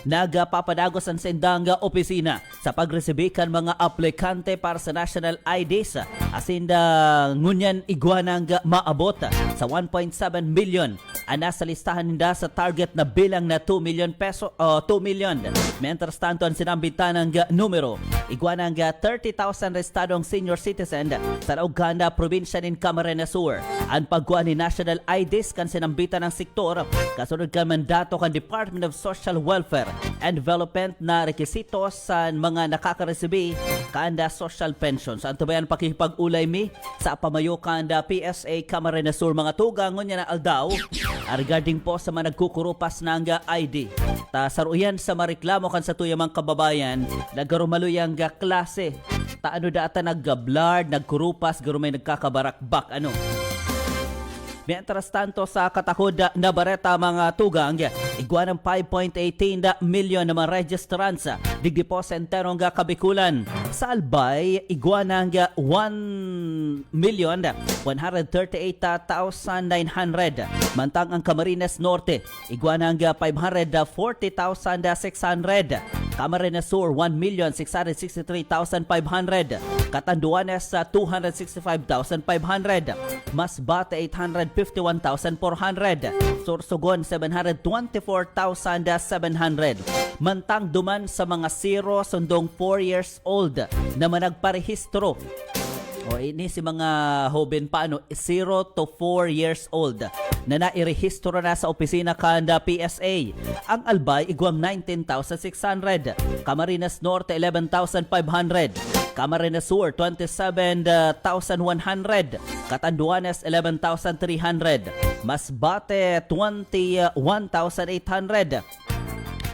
nagpapadagos ang sendang opisina sa pagresibikan mga aplikante para sa national IDs asin ngunyan iguanang maabot sa 1.7 million ang nasa listahan nila sa target na bilang na 2 million peso o 2 million. Mientras tanto ang sinambitan ng numero iguanang 30,000 restadong senior citizen sa Lauganda probinsya ng Camarines Sur. Ang pagkuha ni national IDs kan sinambitan ng sektor kasunod kan mandato kan Department of Social Welfare and Development na rekisitos sa mga nakakaresebi kanda social pensions. Ang tubayan pakipag-ulay mi sa pamayo kanda PSA Camarines Sur mga tugangon niya na aldaw regarding po sa mga nagkukurupas ng ID. Saruyan sa mareklamo kan sa tuyamang kababayan nagarumaluyang klase. Ano data nag-blard, nagkurupas, garumay nagkakabarakbak Mientras tanto sa katakod na bareta mga tugang, igwa ng 5.18 million na mga registrants digdi po sa enterong kabikulan. Sa Albay, igwa ng 1,138,900. Mantang ang Camarines Norte, igwa ng 540,600. Camarines Sur, 1,663,500. Catanduanes, 265,500. Masbate, 851,400. Sorsogon, 724,700. Mantang duman sa mga 0 sundong 4 years old na managparehistro. O ini si mga hoben pa 0 to 4 years old na nairehistro na sa opisina kanda PSA. Ang Albay igwam 19,600, Camarines Norte 11,500, Camarines Sur 27,100, Catanduanes 11,300, Masbate 21,800.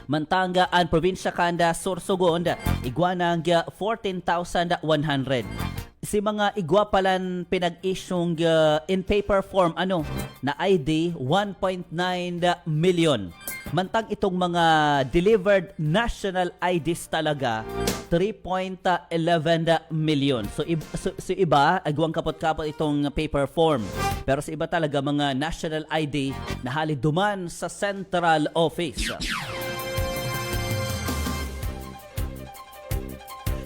Mantanga ang probinsya kanda Sorsogon igwanang 14,100. Si mga igwapalan pinag-isyong in paper form na ID 1.9 million. Mantang itong mga delivered national IDs talaga 3.11 million. So iba agwang kapot-kapot itong paper form. Pero sa iba talaga mga national ID na haliduman sa central office.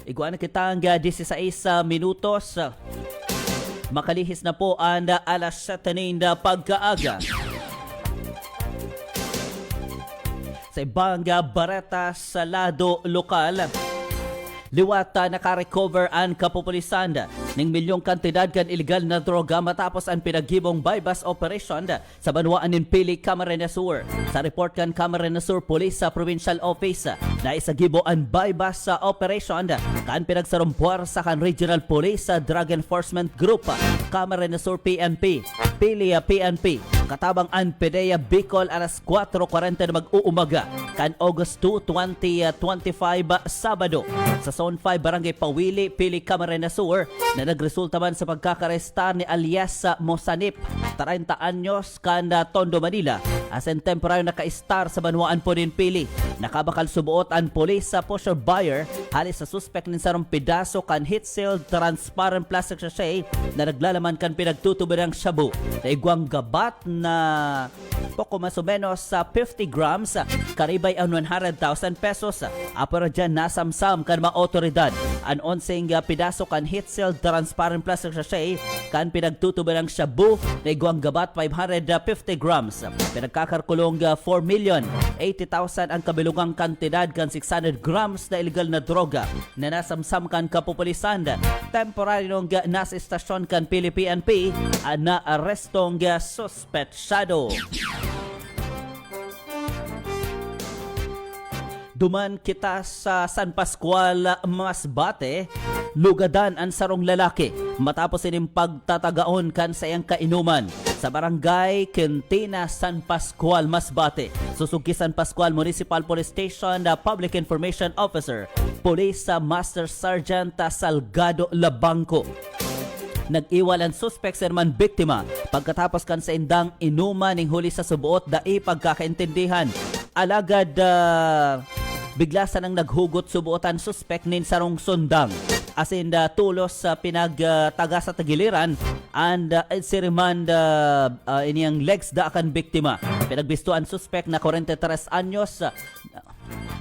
Iguan kita ang 16 minutos. Makalihis na po ang alas 7 na pagkaaga. Sa ibang bareta sa lado lokal, liwat nakarecover ang kapupulisan ng milyong kantidad kan illegal na droga matapos ang pinaghibong bypass operation sa Banwaan ng Pili, Camarines Sur. Sa report kan Camarines Sur Police sa Provincial Office na isagibo ang bypass sa operation kan pinagsarumpwar sa kan Regional Police sa Drug Enforcement Group, Camarines Sur PNP, Pili PNP, katabang ang PDEA Bicol alas 4:40 na mag-uumaga kan August 2, 2025 Sabado sa Zone 5 Barangay Pawili, Pili, Camarines Sur na nagresulta man sa pagkakarestar ni alias Mosanip, 30 anyos, kanda Tondo, Manila, as in temporary naka-star sa Banwaan po din Pili. Nakabakal subuot ang polis sa pusher buyer halis sa suspect ng sarong pidaso kan heat-sealed transparent plastic sachet na naglalaman kan pinagtutubo ng shabu na igwang gabat na poko mas o menos sa 50 grams karibay ang 100,000 pesos. Apero dyan nasamsam kan mga otoridad ang onseng pidaso kan heat-sealed transparent plastic sachet kan pinagtutubo ng shabu na igwang gabat 550 grams. Pinagkakarkulong 4,080,000 ang kabilugang kantidad kan 600 grams na illegal na droga na nasamsam kan kapupulisan. Temporary nung nasa istasyon kan PNP na arestong suspetsyado. Duman kita sa San Pascual, Masbate, lugadan ang sarong lalaki matapos ining pagtatagaon kan sa iyang kainuman sa barangay Quintina, San Pascual, Masbate. Susugi San Pascual Municipal Police Station na Public Information Officer, Police Master Sergeant Salgado Labangco. Nag-iwal ang suspect sa naman biktima pagkatapos kan sa indang inuman ning huli sa subuot dai pagkakaintindihan. Alagad bigla sa nang naghugot subuotan suspect nin sarong sundang. As in tulos sa pinagtaga sa tagiliran and sirimand iniyang legs da akan biktima. Pinagbistuan suspect na 43 anyos.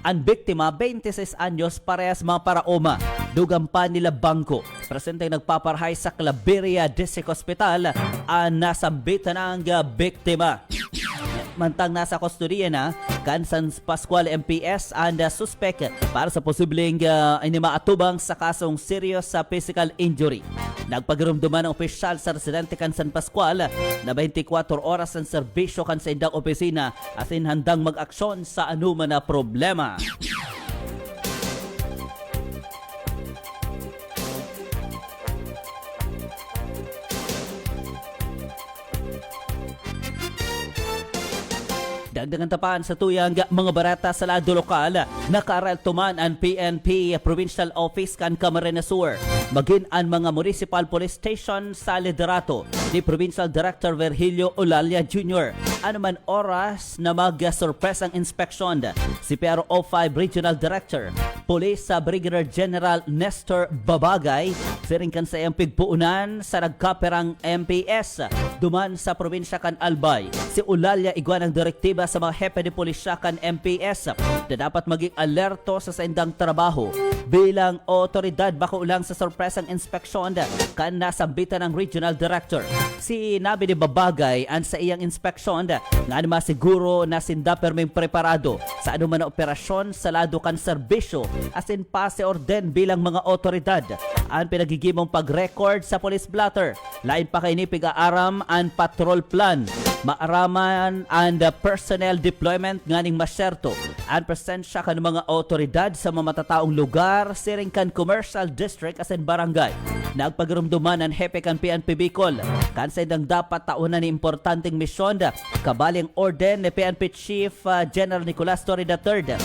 Ang biktima, 26 anyos, parehas mga paraoma. Dugang pa nila bangko. Presente nagpaparhay sa Claveria District Hospital ang nasambitan ang biktima. Mantang nasa kustodiya na kan San Pascual MPS and suspect para sa posibleng inimaatubang sa kasong serious physical injury. Nagpagirumduman ang opisyal sa residente kan San Pascual na 24 oras ang serbisyo kan sa indang opisina asin handang mag-aksyon sa anuman na problema. Dagdagan tapan sa tuyang mga barata sa lado lokal, nakaaral tuman ang PNP Provincial Office kan Camarines Sur. Maging ang mga Municipal Police Station sa liderato ni Provincial Director Virgilio Olalia Jr. Anuman oras na mag-surpresang inspeksyon si PRO5 Regional Director Police Brigadier General Nestor Babagay siringkan sa iyang pigpuunan sa nagkaperang MPS duman sa probinsya kan Albay. Si Olalia iguan ang direktiba sa mga hepe de pulisya kan MPS na dapat maging alerto sa saindang trabaho bilang otoridad bako ulang sa surpresang inspeksyon kan nasambitan ng Regional Director. Si Nabi ni Babagay ang sa iyang inspeksyon nga masiguro na sinda perming preparado sa anuman na operasyon sa lado kan serbisyo asin pase orden bilang mga otoridad ang pinagigimong pag-record sa police blotter. Lain pa kay ni piga-aram ang patrol plan, maaraman and personnel deployment nganing masyerto ang presensya kan mga otoridad sa mga matataong lugar siring kan commercial district asin barangay. Nagpagirumduman ang hepe kan PNP Bicol kan sa indang dapat taunan ni importanteng misyon kabaling orden ni PNP Chief General Nicolas Torre III.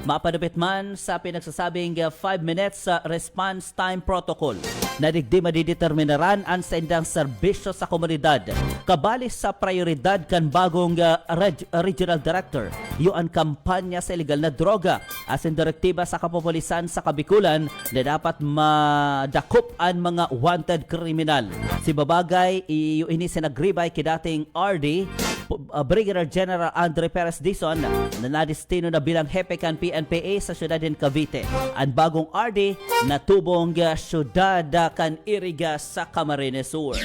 Mapadapit man sa pinagsasabing 5 minutes response time protocol na digdi madideterminaran ang sa indang serbisyo sa komunidad. Kabali sa prioridad kan bagong Regional Director, yung kampanya sa illegal na droga asin direktiba sa kapopulisan sa Kabikulan na dapat madakop ang mga wanted kriminal. Si Babagay, yung ini sinagribay kidating RD, Brigadier General Andre Perez Dizon na nadistino na bilang hepe kan PNPA sa syudad din Cavite. Ang bagong RD na tubong syudad kan Iriga sa Camarines Sur.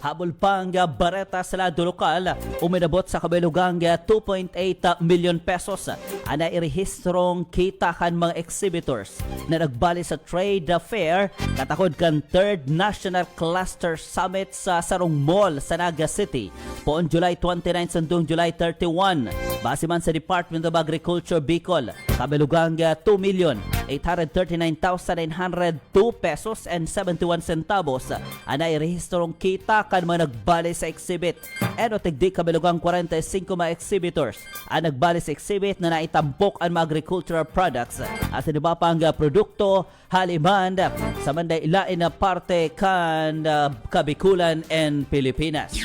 Habol pang bareta sa lado lokal, uminabot sa kabilugang 2.8 million pesos ana irehistrong kita kan mga exhibitors na nagbali sa trade fair katakod kan 3rd National Cluster Summit sa Sarong Mall sa Naga City poon July 29 sandung July 31. Base man sa Department of Agriculture Bicol, kabilugang 2,839,902 pesos and 71 centavos ana irehistrong kita kan mga nagbali sa exhibit. Eno tigdi kabilugang 45 mga exhibitors ang nagbali sa exhibit na naitampok ang mga agricultural products at iba pang produkto haliman sa manday ilain na parte kan Kabikulan and Pilipinas.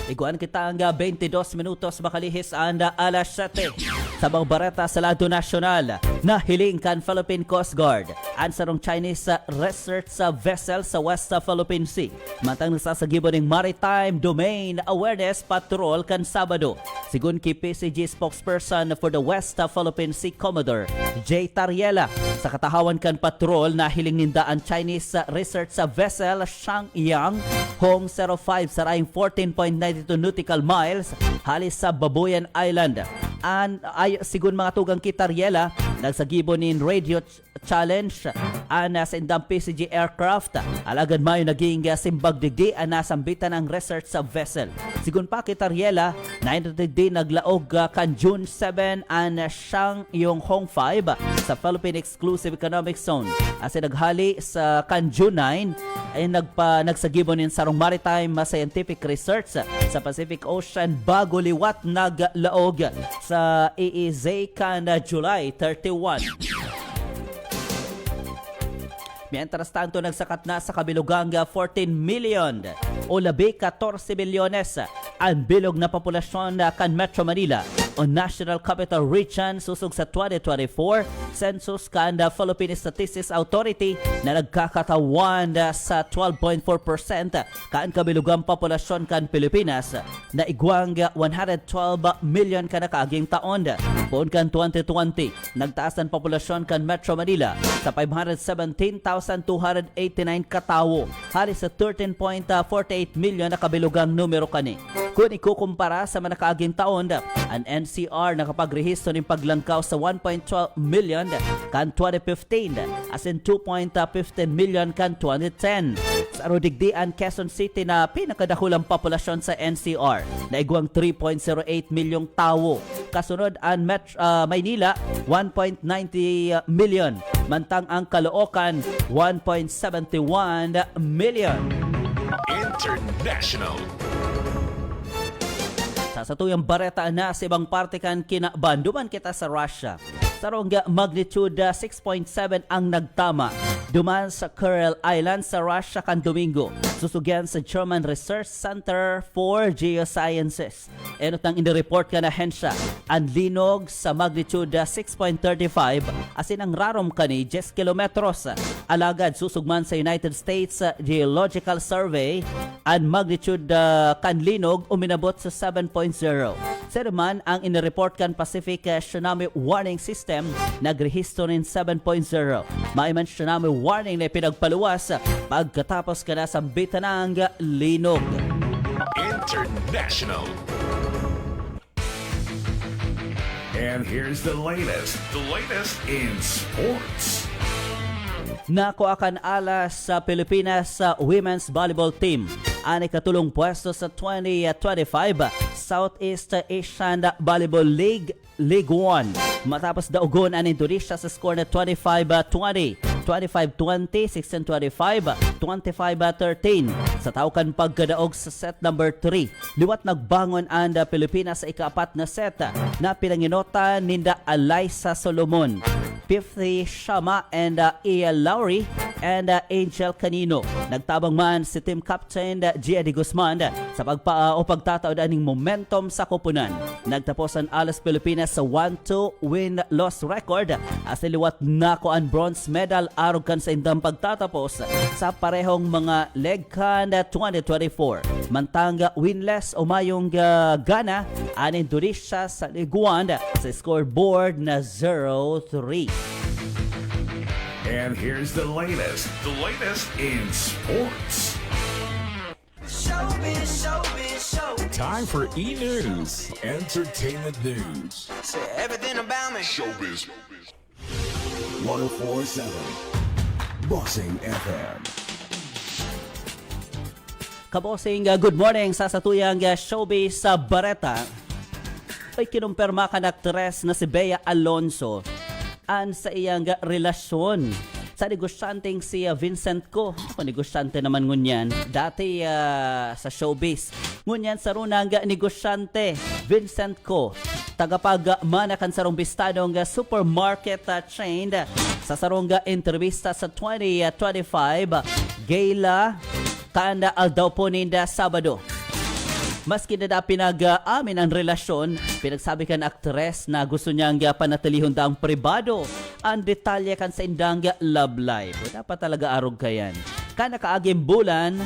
Iguan kita ang 22 minutos makalihis ang alas 7 sa mga bareta sa lado nasyonal. Nahiling kan Philippine Coast Guard ang sarong Chinese research vessel sa West Philippine Sea. Matang nasasagibo ng Maritime Domain Awareness Patrol kan Sabado. Sigun ki PCG spokesperson for the West Philippine Sea Commodore J. Tariela, sa katahawan kan patrol nahiling ninda ang Chinese research vessel Shangyang Hong 05 sa rayong 14.92 nautical miles halis sa Babuyan Island. Sigun mga tugang kitariela, nagsagibon in radio challenge ana sa indang PCG aircraft. Alagad mayo naging simbag digdi ana sambitan ang research sa vessel. Sigun pa kitariela, 9 digdi naglaog kan June 7 an siyang yung Hong 5 sa Philippine Exclusive Economic Zone. As naghali sa kan June 9 ay nagsagibon in sarong maritime scientific research sa Pacific Ocean bago liwat naglaog sa EEZ kan July 31. Mientras tanto, nagsakat na sa kabilugang 14 million o labi 14 milyones ang bilog na populasyon kan Metro Manila o National Capital Region susug sa 2024 census kan Philippine Statistics Authority na nagkakatawan sa 12.4% kan kabilugang populasyon kan Pilipinas na igwang 112 million kan nakaaging taon. Buon kan 2020, nagtaas ang populasyon kan Metro Manila sa 517,289 katawo, halos sa 13.48 million na kabilugang numero kani. Kung ikukumpara sa manakaaging taon, ang NCR nakapagrehistro ng paglangkaw sa 1.12 million kan 2015 as in 2.15 million kan 2010. Sa Rodigdian, Quezon City na pinakadakulang populasyon sa NCR na igwang 3.08 milyong tawo. Kasunod ang Maynila, 1.90 million. Mantang ang Caloocan, 1.71 million. International. Sa satuyang bareta na sa ibang parte kan kinabanduman kita sa Russia. Sarong magnitude 6.7 ang nagtama duman sa Kuril Island sa Russia kan Domingo. Susugyan sa German Research Center for Geosciences. Enot ang inireport ka na hensya ang linog sa magnitude 6.35 asin ang rarom kani 10 kilometros. Alagad susugman sa United States Geological Survey ang magnitude kan linog uminabot sa 7.0. Sa naman ang inireport kan Pacific Tsunami Warning System nagrehistro ng 7.0. Maiman tsunami warning na pinagpaluwas pagkatapos ka na sambitan ng linog. International. And here's the latest in sports. Nako akan alas sa Pilipinas sa women's volleyball team. Ani katulong pwesto sa 2025 Southeast Asian Volleyball League 1. Matapos daugon ang Indonesia sa score na 25-20, 25-20, 16-25, 25-13. Sa taukan pagkadaog sa set number 3, liwat nagbangon ang Pilipinas sa ikaapat na set na pinanginota ninda Alyssa Solomon, Pifty Shama and Ia Lowry and Angel Canino. Nagtabang man si team captain Gia de Guzman sa pagtataod aning momentum sa koponan. Nagtapos ang Alas Pilipinas sa 1-2 win-loss record as liwat nako ang bronze medal arog kan sa indang pagtatapos sa parehong mga leg kan 2024. Mantang winless o mayong gana ang Indonesia sa liguan sa scoreboard na 0-3. And here's the latest in sports. Time for E-News, entertainment news. Say everything about me. Showbiz. 104.7 Bossing FM. Kabosing, good morning sa satuyang showbiz sa Bareta. Ay kinumpirma ka na aktres na si Bea Alonso an sa iyang relasyon sa negosyanteng si Vincent Co. Negosyante naman ngunyan. Dati sa showbiz. Ngunyan sa runang negosyante Vincent Co. Tagapagmanakan sa rong bistadong supermarket chain sa sarong entrevista sa 2025 gala kanda aldaw po ninda Sabado. Maski na pinag-amin ang relasyon, pinagsabi kan aktres na gusto niyang panatilihon daang pribado ang detalye kan sa indang love life. Dapat talaga arog kayan. Kana kaaging bulan,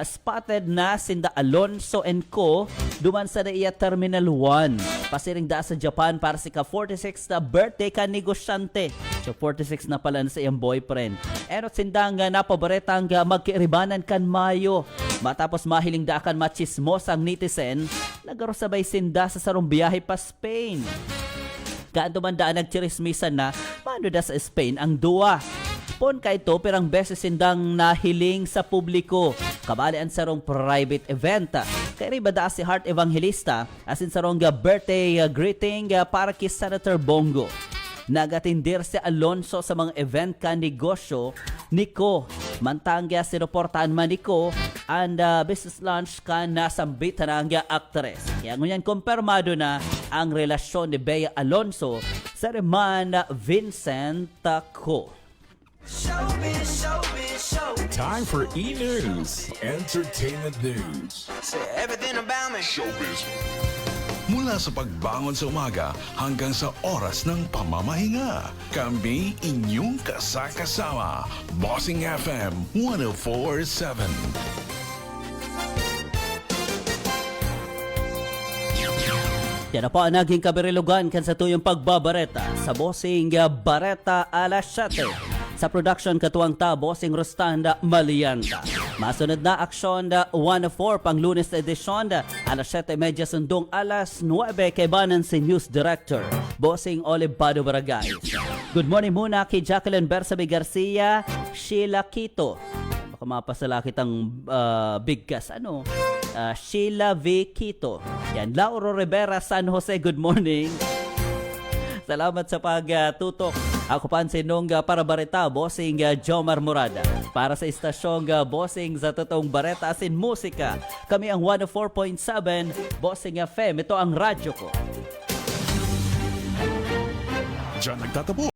spotted na sinda Alonso and Co. duman sa iya Terminal 1. Pasiring da sa Japan para si ka-46 na birthday ka negosyante. So 46 na pala na sa iyang boyfriend. Erot sindang napabaretang magkiiribanan kan Mayo. Matapos mahiling da kan machismos ang netizen, nagaro sabay sinda sa sarong biyahe pa Spain. Kaanto man daan nagchirismisan na paano da sa Spain ang duwa. pon ka ito pirang beses sindang nahiling sa publiko. Kabalian sa rong private event. Kaya riba da si Heart Evangelista asin sa rong birthday greeting para kay Senator Bongo. Nagatindir si Alonso sa mga event ka negosyo niko mantangya sinuportahan man niko and business lunch ka nasambitan ang actress. Kaya ngunyan kumpirmado na ang relasyon ni Bea Alonso sa Reman Vincent Co. Time for E-News, Entertainment News. Everything about me. Showbiz. Mula sa pagbangon sa umaga hanggang sa oras ng pamamahinga, kami inyong kasakasama. Bossing FM 104.7. Yan na po ang naging kabirilugan kan sa tuyong pagbabareta sa Bossing Bareta alas 7. Sa production katuwang ta, Bossing Rostanda Malianta. Masunod na aksyon 1-4 pang Lunes edisyon, alas 7:30 sundong alas 9 kay Banan si News Director, Bossing Olive Bado Baragay. Good morning muna kay Jacqueline Bersabe Garcia, Sheila Quito. Baka mapasala kitang bigkas. Sheila V. Quito. Yan, Lauro Rivera, San Jose, good morning. Salamat sa pagtutok. Ako pansin nung para bareta, Bossing Jomar Morada. Para sa istasyong Bossing sa totoong bareta asin musika. Kami ang 104.7 Bossing FM. Ito ang radyo ko. Diyan nagtatapos